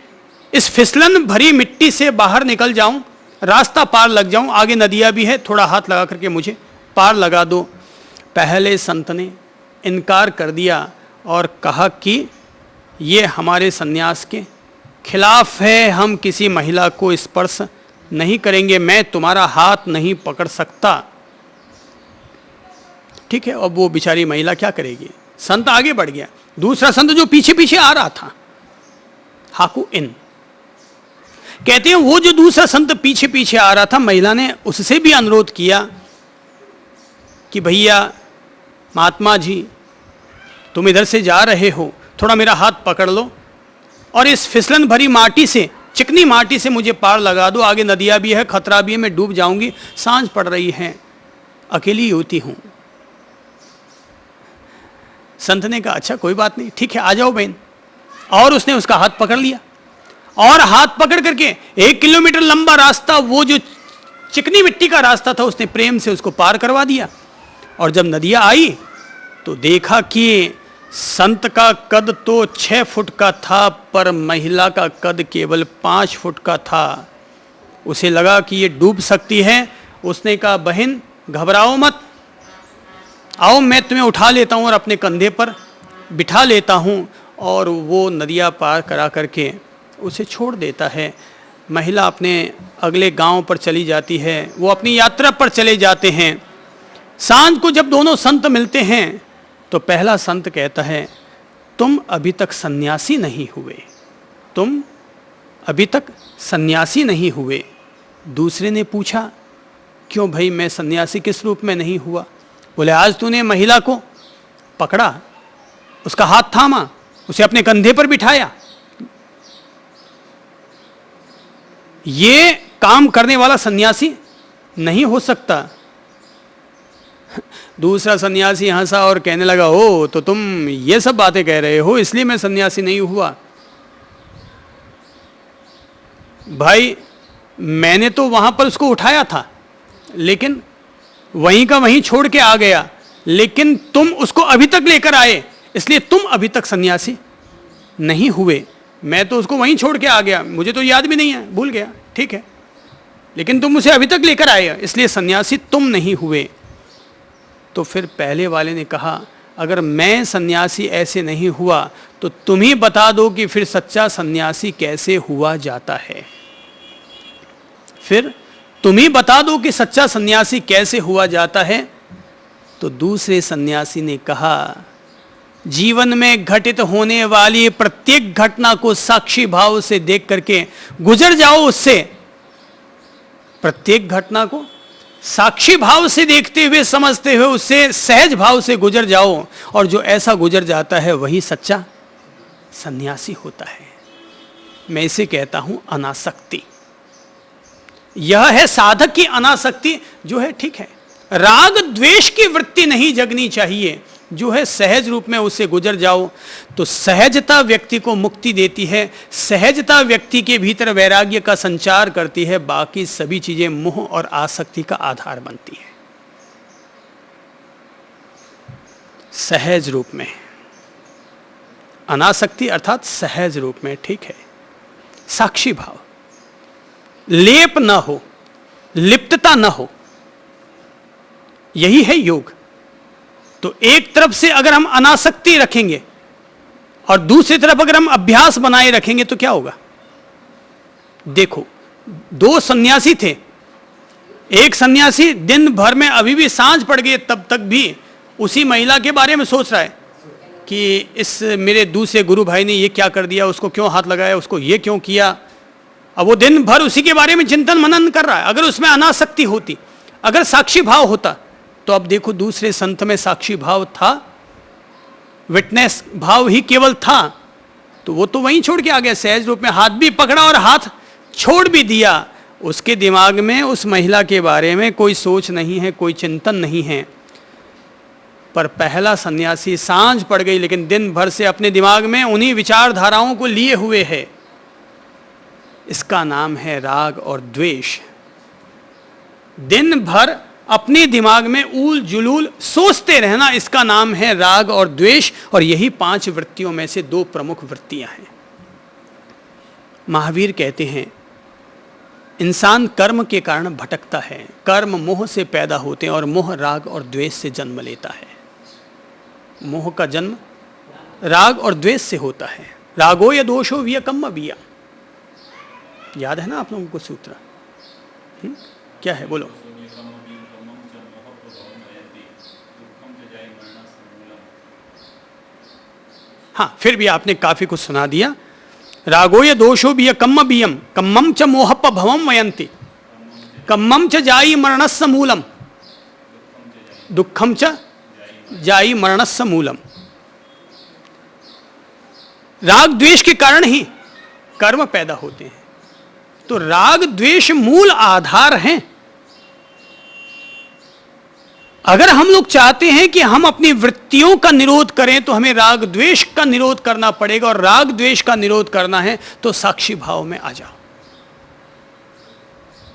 इस फिसलन भरी मिट्टी से बाहर निकल जाऊं, रास्ता पार लग जाऊं। आगे नदियां भी है, थोड़ा हाथ लगा करके मुझे पार लगा दो। पहले संत ने इनकार कर दिया और कहा कि ये हमारे सन्यास के खिलाफ है, हम किसी महिला को स्पर्श नहीं करेंगे, मैं तुम्हारा हाथ नहीं पकड़ सकता। ठीक है, अब वो बेचारी महिला क्या करेगी? संत आगे बढ़ गया। दूसरा संत जो पीछे पीछे आ रहा था, हाकू इन कहते हैं, वो जो दूसरा संत पीछे पीछे आ रहा था, महिला ने उससे भी अनुरोध किया कि भैया महात्मा जी तुम इधर से जा रहे हो, थोड़ा मेरा हाथ पकड़ लो और इस फिसलन भरी माटी से, चिकनी माटी से मुझे पार लगा दो, आगे नदियाँ भी है, खतरा भी है, मैं डूब जाऊंगी, सांझ पड़ रही है, अकेली युवती हूं। संत ने कहा अच्छा कोई बात नहीं, ठीक है आ जाओ बहन। और उसने उसका हाथ पकड़ लिया और हाथ पकड़ करके 1 किलोमीटर लंबा रास्ता, वो जो चिकनी मिट्टी का रास्ता था, उसने प्रेम से उसको पार करवा दिया। और जब नदियाँ आई तो देखा कि संत का कद तो 6 फुट का था, पर महिला का कद केवल 5 फुट का था। उसे लगा कि ये डूब सकती है। उसने कहा बहन घबराओ मत, आओ मैं तुम्हें उठा लेता हूँ और अपने कंधे पर बिठा लेता हूँ। और वो नदियाँ पार करा करके उसे छोड़ देता है। महिला अपने अगले गांव पर चली जाती है, वो अपनी यात्रा पर चले जाते हैं। सांझ को जब दोनों संत मिलते हैं तो पहला संत कहता है तुम अभी तक सन्यासी नहीं हुए, तुम अभी तक सन्यासी नहीं हुए। दूसरे ने पूछा क्यों भाई, मैं सन्यासी किस रूप में नहीं हुआ? बोले आज तूने महिला को पकड़ा, उसका हाथ थामा, उसे अपने कंधे पर बिठाया, ये काम करने वाला सन्यासी नहीं हो सकता। दूसरा सन्यासी हंसा और कहने लगा ओ तो तुम ये सब बातें कह रहे हो इसलिए मैं सन्यासी नहीं हुआ। भाई मैंने तो वहां पर उसको उठाया था, लेकिन वहीं का वहीं छोड़ के आ गया, लेकिन तुम उसको अभी तक लेकर आए, इसलिए तुम अभी तक सन्यासी नहीं हुए। मैं तो उसको वहीं छोड़ के आ गया, मुझे तो याद भी नहीं है, भूल गया, ठीक है, लेकिन तुम उसे अभी तक लेकर आए, इसलिए सन्यासी तुम नहीं हुए। तो फिर पहले वाले ने कहा अगर मैं सन्यासी ऐसे नहीं हुआ तो तुम ही बता दो कि फिर सच्चा सन्यासी कैसे हुआ जाता है। फिर तुम ही बता दो कि सच्चा सन्यासी कैसे हुआ जाता है। तो दूसरे सन्यासी ने कहा जीवन में घटित होने वाली प्रत्येक घटना को साक्षी भाव से देख करके गुजर जाओ उससे। प्रत्येक घटना को साक्षी भाव से देखते हुए, समझते हुए उससे सहज भाव से गुजर जाओ, और जो ऐसा गुजर जाता है वही सच्चा सन्यासी होता है। मैं इसे कहता हूं अनासक्ति। यह है साधक की अनासक्ति, जो है ठीक है, राग द्वेष की वृत्ति नहीं जगनी चाहिए, जो है सहज रूप में उससे गुजर जाओ। तो सहजता व्यक्ति को मुक्ति देती है, सहजता व्यक्ति के भीतर वैराग्य का संचार करती है, बाकी सभी चीजें मोह और आसक्ति का आधार बनती है। सहज रूप में अनासक्ति अर्थात सहज रूप में, ठीक है, साक्षी भाव, लेप न हो, लिप्तता न हो, यही है योग। तो एक तरफ से अगर हम अनासक्ति रखेंगे और दूसरी तरफ अगर हम अभ्यास बनाए रखेंगे तो क्या होगा? देखो, 2 सन्यासी थे। एक सन्यासी दिन भर में अभी भी सांझ पड़ गई तब तक भी उसी महिला के बारे में सोच रहा है कि इस मेरे दूसरे गुरु भाई ने ये क्या कर दिया, उसको क्यों हाथ लगाया, उसको ये क्यों किया। अब वो दिन भर उसी के बारे में चिंतन मनन कर रहा है। अगर उसमें अनासक्ति होती, अगर साक्षी भाव होता, तो अब देखो दूसरे संत में साक्षी भाव था, विटनेस भाव ही केवल था, तो वो तो वहीं छोड़ के आ गया, सहज रूप में हाथ भी पकड़ा और हाथ छोड़ भी दिया। उसके दिमाग में उस महिला के बारे में कोई सोच नहीं है, कोई चिंतन नहीं है। पर पहला सन्यासी सांझ पड़ गई, लेकिन दिन भर से अपने दिमाग में उन्हीं विचारधाराओं को लिए हुए है। इसका नाम है राग और द्वेष। दिन भर अपने दिमाग में ऊल जुलूल सोचते रहना, इसका नाम है राग और द्वेष। और यही 5 वृत्तियों में से 2 प्रमुख वृत्तियां हैं। महावीर कहते हैं इंसान कर्म के कारण भटकता है, कर्म मोह से पैदा होते हैं और मोह राग और द्वेष से जन्म लेता है। मोह का जन्म राग और द्वेष से होता है। रागो या दोषो वियकम्म विया, याद है ना आप लोगों को सूत्र? क्या है बोलो? हाँ, फिर भी आपने काफी कुछ सुना दिया। रागो या दोषो भी कम्म बियम कम्मम च मोहप भवम वयंती कम्मम च जाई मरणस्य मूलम दुखम च जाई मरणस्य मूलम। राग द्वेष के कारण ही कर्म पैदा होते हैं। तो राग द्वेष मूल आधार हैं। अगर हम लोग चाहते हैं कि हम अपनी वृत्तियों का निरोध करें तो हमें राग द्वेष का निरोध करना पड़ेगा, और राग द्वेष का निरोध करना है तो साक्षी भाव में आ जाओ।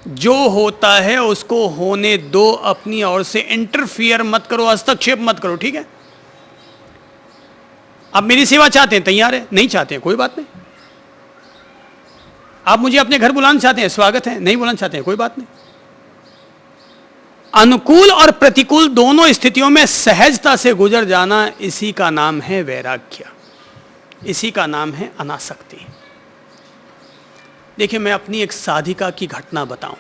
जो होता है उसको होने दो, अपनी ओर से इंटरफियर मत करो, हस्तक्षेप मत करो, ठीक है? आप मेरी सेवा चाहते हैं, तैयार है, नहीं चाहते हैं, कोई बात नहीं। आप मुझे अपने घर बुलाना चाहते हैं, स्वागत है, नहीं बुलाना चाहते हैं, कोई बात नहीं। अनुकूल और प्रतिकूल दोनों स्थितियों में सहजता से गुजर जाना, इसी का नाम है वैराग्य, इसी का नाम है अनासक्ति। देखिए, मैं अपनी एक साधिका की घटना बताऊं,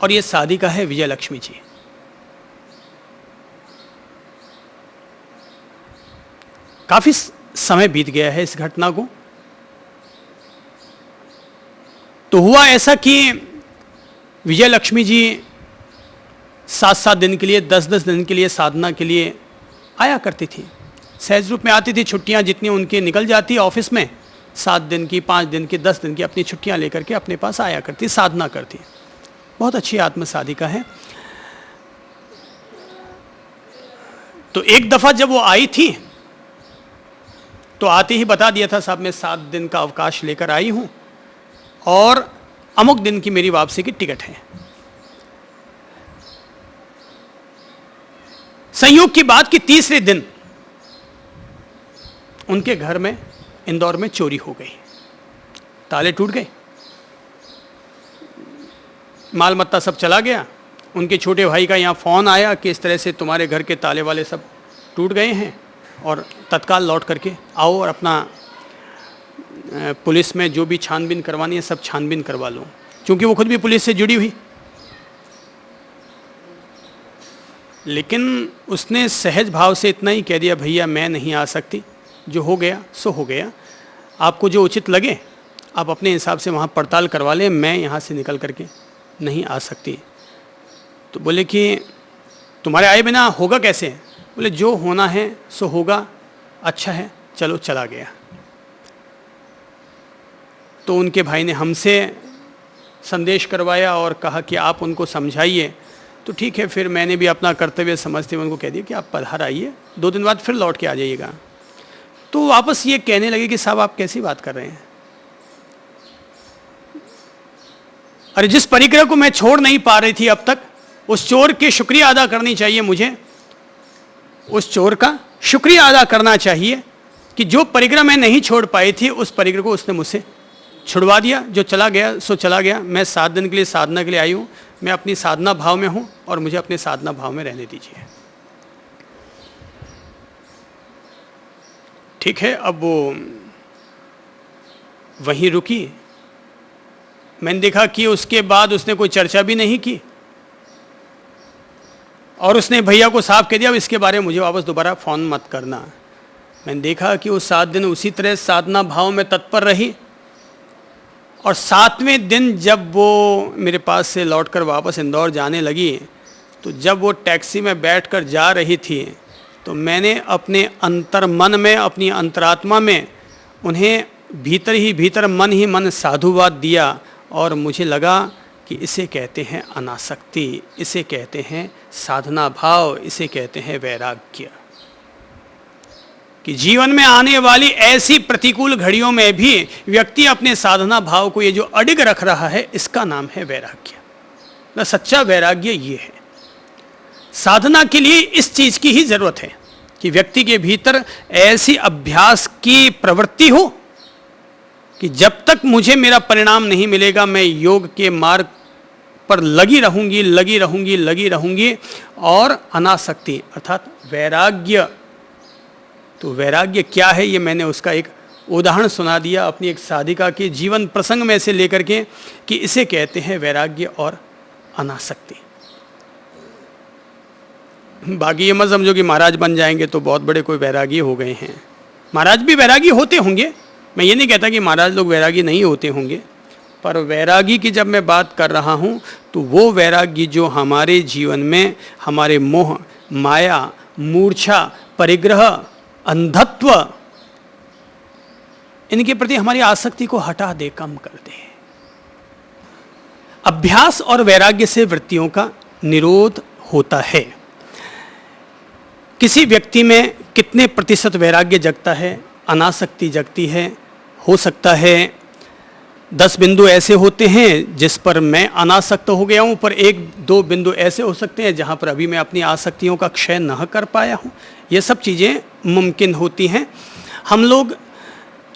और यह साधिका है विजय लक्ष्मी जी। काफी समय बीत गया है इस घटना को। तो हुआ ऐसा कि विजय लक्ष्मी जी 7-7 दिन के लिए, 10-10 दिन के लिए साधना के लिए आया करती थी। सहज रूप में आती थी, छुट्टियां जितनी उनकी निकल जाती ऑफिस में, 7 दिन की, 5 दिन की, 10 दिन की अपनी छुट्टियां लेकर के अपने पास आया करती, साधना करती। बहुत अच्छी आत्म साधिका है। तो एक दफा जब वो आई थी तो आते ही बता दिया था, साहब मैं 7 दिन का अवकाश लेकर आई हूं और अमुक दिन की मेरी वापसी की टिकट है। संयोग की बात कि तीसरे दिन उनके घर में इंदौर में चोरी हो गई, ताले टूट गए, माल मत्ता सब चला गया। उनके छोटे भाई का यहाँ फ़ोन आया कि इस तरह से तुम्हारे घर के ताले वाले सब टूट गए हैं और तत्काल लौट करके आओ और अपना पुलिस में जो भी छानबीन करवानी है सब छानबीन करवा लो, क्योंकि वो खुद भी पुलिस से जुड़ी हुई। लेकिन उसने सहज भाव से इतना ही कह दिया, भैया मैं नहीं आ सकती, जो हो गया सो हो गया, आपको जो उचित लगे आप अपने हिसाब से वहाँ पड़ताल करवा लें, मैं यहाँ से निकल करके नहीं आ सकती। तो बोले कि तुम्हारे आए बिना होगा कैसे? बोले जो होना है सो होगा, अच्छा है, चलो, चला गया। तो उनके भाई ने हमसे संदेश करवाया और कहा कि आप उनको समझाइए। तो ठीक है, फिर मैंने भी अपना कर्तव्य समझते हुए उनको कह दिया कि आप पधार आइए, 2 दिन बाद फिर लौट के आ जाइएगा। तो वापस ये कहने लगे कि साहब आप कैसी बात कर रहे हैं? अरे जिस परिक्रम को मैं छोड़ नहीं पा रही थी अब तक, उस चोर की शुक्रिया अदा करनी चाहिए मुझे, उस चोर का शुक्रिया अदा करना चाहिए कि जो परिक्रम मैं नहीं छोड़ पाई थी उस परिक्रम को उसने मुझसे छुड़वा दिया। जो चला गया सो चला गया। मैं 7 दिन के लिए साधना के लिए आई हूँ, मैं अपनी साधना भाव में हूँ और मुझे अपने साधना भाव में रहने दीजिए। ठीक है, अब वो वहीं रुकी। मैंने देखा कि उसके बाद उसने कोई चर्चा भी नहीं की और उसने भैया को साफ कह दिया, अब इसके बारे में मुझे वापस दोबारा फ़ोन मत करना। मैंने देखा कि वो 7 दिन उसी तरह साधना भाव में तत्पर रही और 7वें दिन जब वो मेरे पास से लौटकर वापस इंदौर जाने लगी, तो जब वो टैक्सी में बैठकर जा रही थी तो मैंने अपने अंतर्मन में, अपनी अंतरात्मा में उन्हें भीतर ही भीतर, मन ही मन साधुवाद दिया और मुझे लगा कि इसे कहते हैं अनासक्ति, इसे कहते हैं साधना भाव, इसे कहते हैं वैराग्य। कि जीवन में आने वाली ऐसी प्रतिकूल घड़ियों में भी व्यक्ति अपने साधना भाव को ये जो अडिग रख रहा है, इसका नाम है वैराग्य। सच्चा वैराग्य ये है। साधना के लिए इस चीज की ही जरूरत है कि व्यक्ति के भीतर ऐसी अभ्यास की प्रवृत्ति हो कि जब तक मुझे मेरा परिणाम नहीं मिलेगा मैं योग के मार्ग पर लगी रहूंगी, लगी रहूंगी, लगी रहूंगी। और अनासक्ति अर्थात वैराग्य, तो वैराग्य क्या है ये मैंने उसका एक उदाहरण सुना दिया अपनी एक साधिका के जीवन प्रसंग में से लेकर के कि इसे कहते हैं वैराग्य और अनासक्ति। बाकी ये मत समझो कि महाराज बन जाएंगे तो बहुत बड़े कोई वैरागी हो गए हैं। महाराज भी वैरागी होते होंगे, मैं ये नहीं कहता कि महाराज लोग वैरागी नहीं होते होंगे, पर वैरागी की जब मैं बात कर रहा हूँ तो वो वैरागी जो हमारे जीवन में हमारे मोह, माया, मूर्छा, परिग्रह, अंधत्व, इनके प्रति हमारी आसक्ति को हटा दे, कम कर दे। अभ्यास और वैराग्य से वृत्तियों का निरोध होता है। किसी व्यक्ति में कितने प्रतिशत वैराग्य जगता है, अनासक्ति जगती है? हो सकता है 10 बिंदु ऐसे होते हैं जिस पर मैं अनासक्त हो गया हूं, पर 1-2 बिंदु ऐसे हो सकते हैं जहां पर अभी मैं अपनी आसक्तियों का क्षय न कर पाया हूं। ये सब चीज़ें मुमकिन होती हैं। हम लोग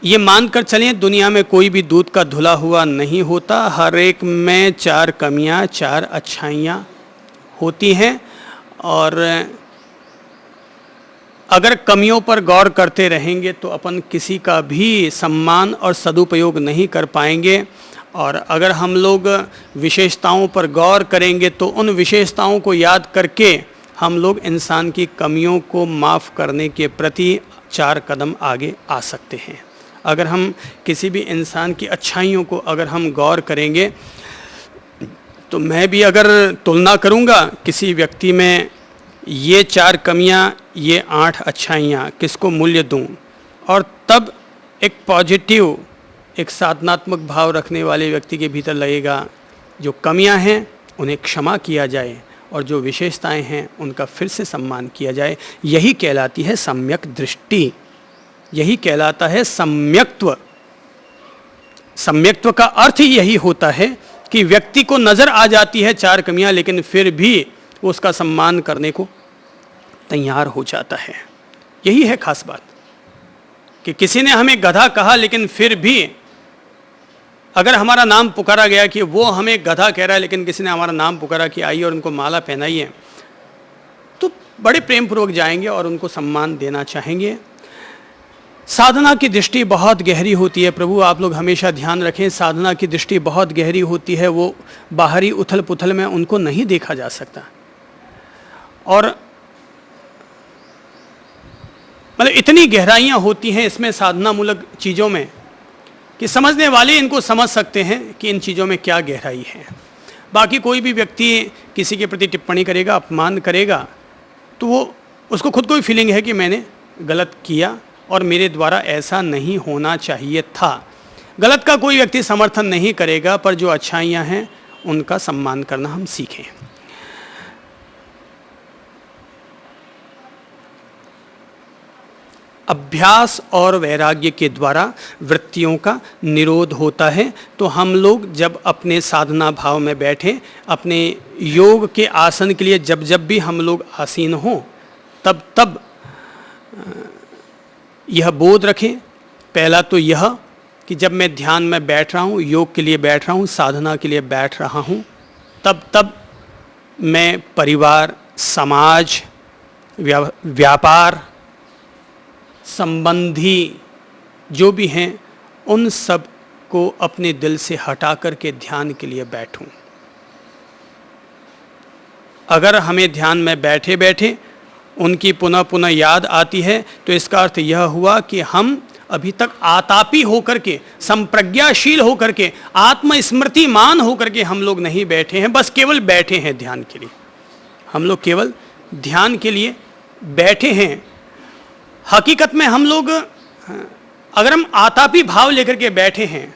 ये मानकर चलें, दुनिया में कोई भी दूध का धुला हुआ नहीं होता। हर एक में 4 कमियां, 4 अच्छाइयाँ होती हैं, और अगर कमियों पर गौर करते रहेंगे तो अपन किसी का भी सम्मान और सदुपयोग नहीं कर पाएंगे। और अगर हम लोग विशेषताओं पर गौर करेंगे तो उन विशेषताओं को याद करके हम लोग इंसान की कमियों को माफ़ करने के प्रति 4 कदम आगे आ सकते हैं। अगर हम किसी भी इंसान की अच्छाइयों को अगर हम गौर करेंगे, तो मैं भी अगर तुलना करूंगा किसी व्यक्ति में, ये 4 कमियां, ये 8 अच्छाइयाँ, किसको मूल्य दूं, और तब एक पॉजिटिव, एक साधनात्मक भाव रखने वाले व्यक्ति के भीतर लगेगा जो कमियां हैं उन्हें क्षमा किया जाए और जो विशेषताएं हैं उनका फिर से सम्मान किया जाए। यही कहलाती है सम्यक दृष्टि, यही कहलाता है सम्यक्त्व। सम्यक्त्व का अर्थ ही यही होता है कि व्यक्ति को नजर आ जाती है 4 कमियां, लेकिन फिर भी वो उसका सम्मान करने को तैयार हो जाता है। यही है खास बात कि किसी ने हमें गधा कहा, लेकिन फिर भी अगर हमारा नाम पुकारा गया कि वो हमें गधा कह रहा है, लेकिन किसी ने हमारा नाम पुकारा कि आइए और उनको माला पहनाइए, तो बड़े प्रेम पूर्वक जाएंगे और उनको सम्मान देना चाहेंगे। साधना की दृष्टि बहुत गहरी होती है। प्रभु आप लोग हमेशा ध्यान रखें, साधना की दृष्टि बहुत गहरी होती है। वो बाहरी उथल पुथल में उनको नहीं देखा जा सकता। और मतलब इतनी गहराइयाँ होती हैं इसमें साधना मूलक चीज़ों में कि समझने वाले इनको समझ सकते हैं कि इन चीज़ों में क्या गहराई है। बाकी कोई भी व्यक्ति किसी के प्रति टिप्पणी करेगा, अपमान करेगा, तो वो उसको खुद को ही फीलिंग है कि मैंने गलत किया और मेरे द्वारा ऐसा नहीं होना चाहिए था। गलत का कोई व्यक्ति समर्थन नहीं करेगा, पर जो अच्छाइयाँ हैं उनका सम्मान करना हम सीखें। अभ्यास और वैराग्य के द्वारा वृत्तियों का निरोध होता है। तो हम लोग जब अपने साधना भाव में बैठें, अपने योग के आसन के लिए जब जब भी हम लोग आसीन हों, तब तब यह बोध रखें। पहला तो यह कि जब मैं ध्यान में बैठ रहा हूँ, योग के लिए बैठ रहा हूँ, साधना के लिए बैठ रहा हूँ, तब मैं परिवार, समाज, व्यापार संबंधी जो भी हैं उन सब को अपने दिल से हटा करके ध्यान के लिए बैठूं। अगर हमें ध्यान में बैठे बैठे उनकी पुनः पुनः याद आती है, तो इसका अर्थ यह हुआ कि हम अभी तक आतापी होकर के, संप्रज्ञाशील होकर के, आत्मस्मृतिमान होकर के हम लोग नहीं बैठे हैं, बस केवल बैठे हैं ध्यान के लिए। हम लोग केवल ध्यान के लिए बैठे हैं। हकीकत में हम लोग, अगर हम आतापी भाव लेकर के बैठे हैं,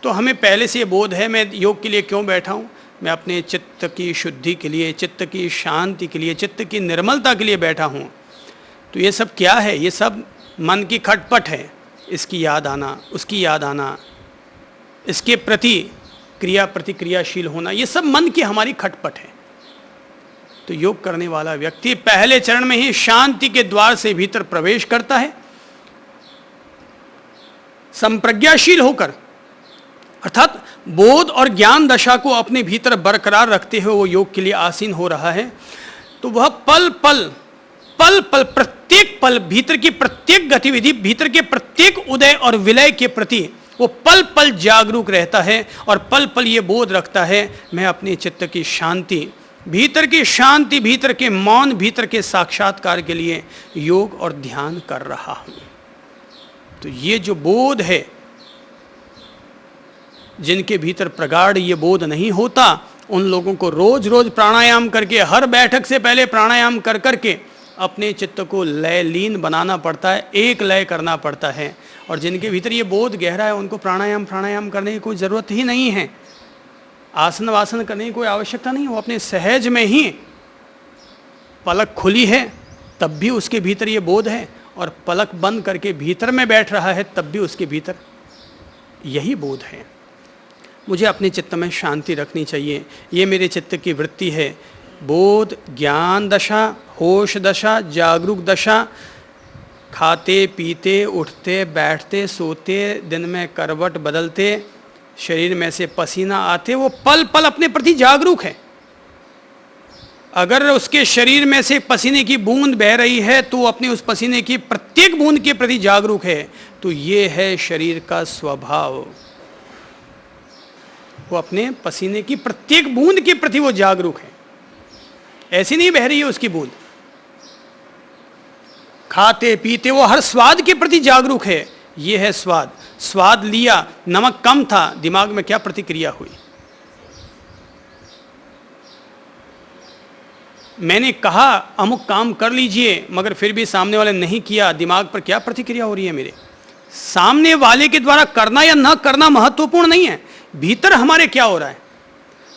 तो हमें पहले से ये बोध है मैं योग के लिए क्यों बैठा हूँ। मैं अपने चित्त की शुद्धि के लिए, चित्त की शांति के लिए, चित्त की निर्मलता के लिए बैठा हूँ। तो ये सब क्या है? ये सब मन की खटपट है। इसकी याद आना, उसकी याद आना, इसके प्रति क्रिया प्रतिक्रियाशील होना, ये सब मन की हमारी खटपट है। तो योग करने वाला व्यक्ति पहले चरण में ही शांति के द्वार से भीतर प्रवेश करता है, संप्रज्ञाशील होकर, अर्थात बोध और ज्ञान दशा को अपने भीतर बरकरार रखते हुए वो योग के लिए आसीन हो रहा है। तो वह पल पल प्रत्येक पल, भीतर की प्रत्येक गतिविधि, भीतर के प्रत्येक उदय और विलय के प्रति वो पल पल जागरूक रहता है और पल पल ये बोध रखता है मैं अपने चित्त की शांति, भीतर की शांति, भीतर के मौन, भीतर के साक्षात्कार के लिए योग और ध्यान कर रहा हूं। तो ये जो बोध है, जिनके भीतर प्रगाढ़ ये बोध नहीं होता, उन लोगों को रोज रोज प्राणायाम करके, हर बैठक से पहले प्राणायाम कर करके अपने चित्त को लय लीन बनाना पड़ता है, एक लय करना पड़ता है। और जिनके भीतर ये बोध गहरा है उनको प्राणायाम करने की कोई ज़रूरत ही नहीं है, आसन वासन करने की कोई आवश्यकता नहीं। वो अपने सहज में ही, पलक खुली है तब भी उसके भीतर ये बोध है, और पलक बंद करके भीतर में बैठ रहा है तब भी उसके भीतर यही बोध है। मुझे अपने चित्त में शांति रखनी चाहिए, ये मेरे चित्त की वृत्ति है। बोध, ज्ञान दशा, होश दशा, जागरूक दशा, खाते पीते उठते बैठते सोते, दिन में करवट बदलते, शरीर में से पसीना आते, वो पल पल अपने प्रति जागरूक है। अगर उसके शरीर में से पसीने की बूंद बह रही है तो अपने उस पसीने की प्रत्येक बूंद के प्रति जागरूक है। तो ये है शरीर का स्वभाव, वो अपने पसीने की प्रत्येक बूंद के प्रति वो जागरूक है, ऐसी नहीं बह रही है उसकी बूंद। खाते पीते वो हर स्वाद के प्रति जागरूक है, ये है स्वाद। स्वाद लिया, नमक कम था, दिमाग में क्या प्रतिक्रिया हुई। मैंने कहा अमुक काम कर लीजिए, मगर फिर भी सामने वाले नहीं किया, दिमाग पर क्या प्रतिक्रिया हो रही है मेरे। सामने वाले के द्वारा करना या न करना महत्वपूर्ण नहीं है, भीतर हमारे क्या हो रहा है।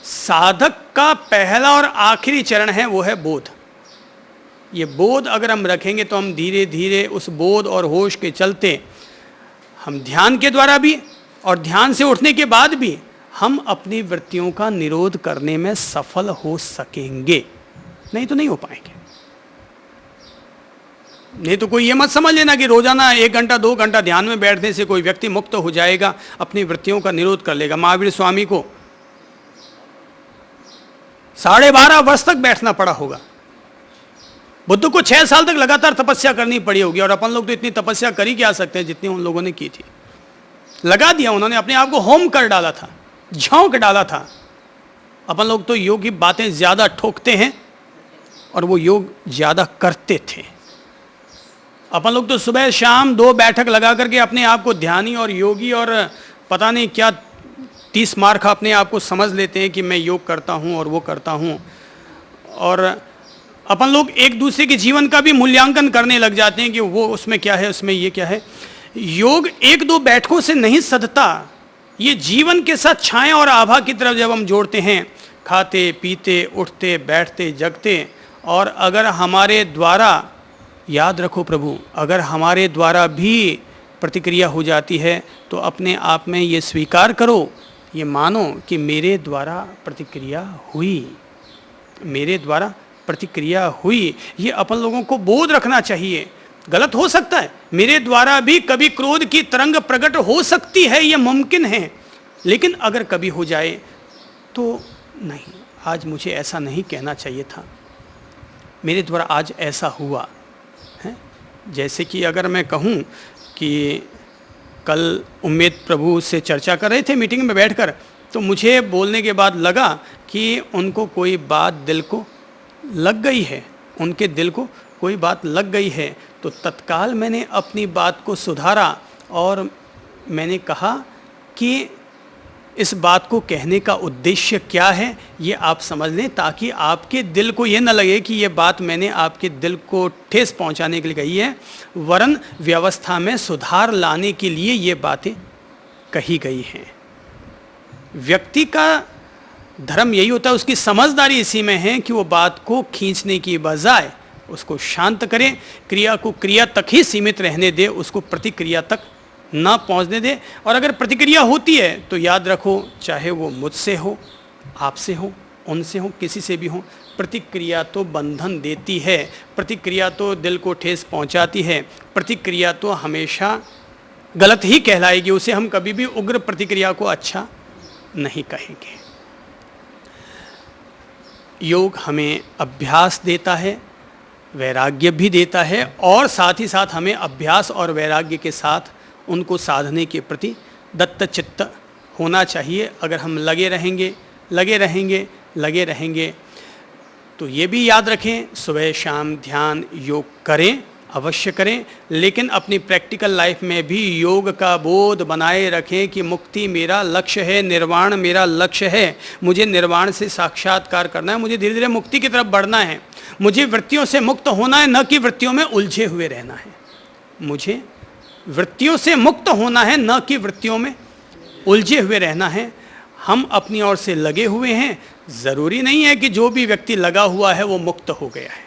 साधक का पहला और आखिरी चरण है वो है बोध। ये बोध अगर हम रखेंगे तो हम धीरे धीरे उस बोध और होश के चलते हम ध्यान के द्वारा भी और ध्यान से उठने के बाद भी हम अपनी वृत्तियों का निरोध करने में सफल हो सकेंगे, नहीं तो नहीं हो पाएंगे। नहीं तो कोई ये मत समझ लेना कि रोजाना 1 घंटा 2 घंटा ध्यान में बैठने से कोई व्यक्ति मुक्त हो जाएगा, अपनी वृत्तियों का निरोध कर लेगा। महावीर स्वामी को 12.5 वर्ष तक बैठना पड़ा होगा, बुद्ध को 6 साल तक लगातार तपस्या करनी पड़ी होगी। और अपन लोग तो इतनी तपस्या कर ही क्या सकते हैं जितनी उन लोगों ने की थी। लगा दिया उन्होंने, अपने आप को होम कर डाला था, झोंक डाला था। अपन लोग तो योग की बातें ज्यादा ठोकते हैं और वो योग ज्यादा करते थे। अपन लोग तो सुबह शाम 2 बैठक लगा करके अपने आप को ध्यानी और योगी और पता नहीं क्या 30 मार्क अपने आप को समझ लेते हैं कि मैं योग करता हूँ और वो करता हूँ। और अपन लोग एक दूसरे के जीवन का भी मूल्यांकन करने लग जाते हैं कि वो उसमें क्या है, उसमें ये क्या है। योग 1-2 बैठकों से नहीं सधता, ये जीवन के साथ छाया और आभा की तरफ जब हम जोड़ते हैं, खाते पीते उठते बैठते जगते। और अगर हमारे द्वारा, याद रखो प्रभु, अगर हमारे द्वारा भी प्रतिक्रिया हो जाती है तो अपने आप में ये स्वीकार करो, ये मानो कि मेरे द्वारा प्रतिक्रिया हुई, मेरे द्वारा प्रतिक्रिया हुई। ये अपन लोगों को बोध रखना चाहिए। गलत हो सकता है, मेरे द्वारा भी कभी क्रोध की तरंग प्रकट हो सकती है, ये मुमकिन है। लेकिन अगर कभी हो जाए तो नहीं, आज मुझे ऐसा नहीं कहना चाहिए था, मेरे द्वारा आज ऐसा हुआ है। जैसे कि अगर मैं कहूँ कि कल उम्मेद प्रभु से चर्चा कर रहे थे मीटिंग में बैठकर, तो मुझे बोलने के बाद लगा कि उनको कोई बात दिल को लग गई है, उनके दिल को कोई बात लग गई है। तो तत्काल मैंने अपनी बात को सुधारा और मैंने कहा कि इस बात को कहने का उद्देश्य क्या है ये आप समझ लें, ताकि आपके दिल को ये न लगे कि ये बात मैंने आपके दिल को ठेस पहुंचाने के लिए कही है, वरन व्यवस्था में सुधार लाने के लिए ये बातें कही गई हैं। व्यक्ति का धर्म यही होता है, उसकी समझदारी इसी में है कि वो बात को खींचने की बजाय उसको शांत करें, क्रिया को क्रिया तक ही सीमित रहने दे, उसको प्रतिक्रिया तक ना पहुंचने दे। और अगर प्रतिक्रिया होती है तो याद रखो, चाहे वो मुझसे हो, आपसे हो, उनसे हो, किसी से भी हो, प्रतिक्रिया तो बंधन देती है, प्रतिक्रिया तो दिल को ठेस पहुंचाती है, प्रतिक्रिया तो हमेशा गलत ही कहलाएगी, उसे हम कभी भी उग्र प्रतिक्रिया को अच्छा नहीं कहेंगे। योग हमें अभ्यास देता है, वैराग्य भी देता है, और साथ ही साथ हमें अभ्यास और वैराग्य के साथ उनको साधने के प्रति दत्तचित्त होना चाहिए। अगर हम लगे रहेंगे तो ये भी याद रखें, सुबह शाम ध्यान योग करें, अवश्य करें, लेकिन अपनी प्रैक्टिकल लाइफ में भी योग का बोध बनाए रखें कि मुक्ति मेरा लक्ष्य है, निर्वाण मेरा लक्ष्य है, मुझे निर्वाण से साक्षात्कार करना है, मुझे धीरे धीरे मुक्ति की तरफ बढ़ना है, मुझे वृत्तियों से मुक्त होना है, न कि वृत्तियों में उलझे हुए रहना है। मुझे वृत्तियों से मुक्त होना है, न कि वृत्तियों में उलझे हुए रहना है। हम अपनी ओर से लगे हुए हैं। ज़रूरी नहीं है कि जो भी व्यक्ति लगा हुआ है वो मुक्त हो गया है।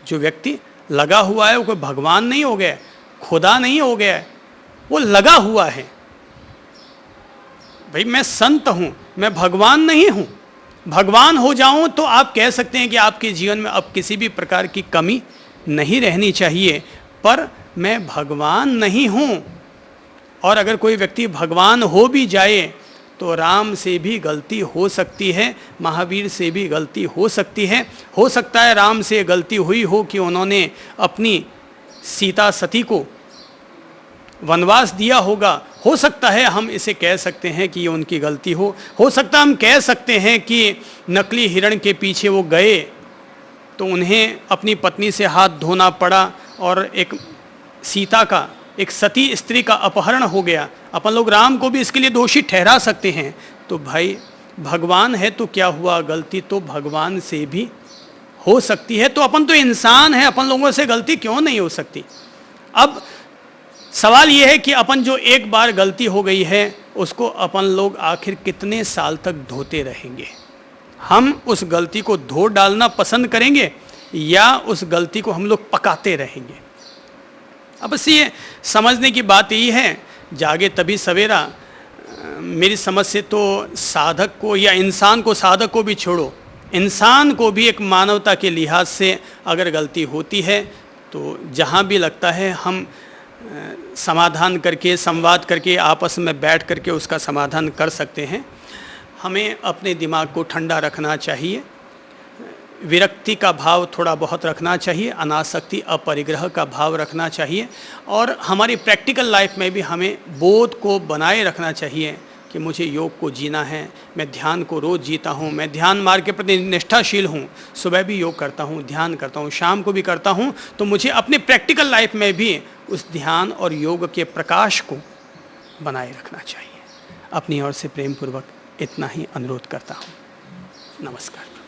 जो व्यक्ति लगा हुआ है वो कोई भगवान नहीं हो गया, खुदा नहीं हो गया है, वो लगा हुआ है। भाई मैं संत हूं, मैं भगवान नहीं हूं। भगवान हो जाऊं तो आप कह सकते हैं कि आपके जीवन में अब किसी भी प्रकार की कमी नहीं रहनी चाहिए, पर मैं भगवान नहीं हूं। और अगर कोई व्यक्ति भगवान हो भी जाए तो राम से भी गलती हो सकती है, महावीर से भी गलती हो सकती है। हो सकता है राम से गलती हुई हो कि उन्होंने अपनी सीता सती को वनवास दिया होगा। हो सकता है हम इसे कह सकते हैं कि ये उनकी गलती हो सकता है हम कह सकते हैं कि नकली हिरण के पीछे वो गए तो उन्हें अपनी पत्नी से हाथ धोना पड़ा और एक सीता का, एक सती स्त्री का अपहरण हो गया। अपन लोग राम को भी इसके लिए दोषी ठहरा सकते हैं। तो भाई भगवान है तो क्या हुआ, गलती तो भगवान से भी हो सकती है। तो अपन तो इंसान है, अपन लोगों से गलती क्यों नहीं हो सकती। अब सवाल यह है कि अपन जो एक बार गलती हो गई है उसको अपन लोग आखिर कितने साल तक धोते रहेंगे। हम उस गलती को धो डालना पसंद करेंगे या उस गलती को हम लोग पकाते रहेंगे। अब बस ये समझने की बात यही है, जागे तभी सवेरा। मेरी समझ से तो साधक को या इंसान को, साधक को भी छोड़ो, इंसान को भी एक मानवता के लिहाज से अगर गलती होती है तो जहाँ भी लगता है हम समाधान करके, संवाद करके, आपस में बैठ करके उसका समाधान कर सकते हैं। हमें अपने दिमाग को ठंडा रखना चाहिए, विरक्ति का भाव थोड़ा बहुत रखना चाहिए, अनासक्ति अपरिग्रह का भाव रखना चाहिए, और हमारी प्रैक्टिकल लाइफ में भी हमें बोध को बनाए रखना चाहिए कि मुझे योग को जीना है, मैं ध्यान को रोज़ जीता हूँ, मैं ध्यान मार्ग के प्रति निष्ठाशील हूँ, सुबह भी योग करता हूँ, ध्यान करता हूँ, शाम को भी करता हूँ। तो मुझे अपने प्रैक्टिकल लाइफ में भी उस ध्यान और योग के प्रकाश को बनाए रखना चाहिए। अपनी ओर से प्रेम पूर्वक इतना ही अनुरोध करता हूँ। नमस्कार।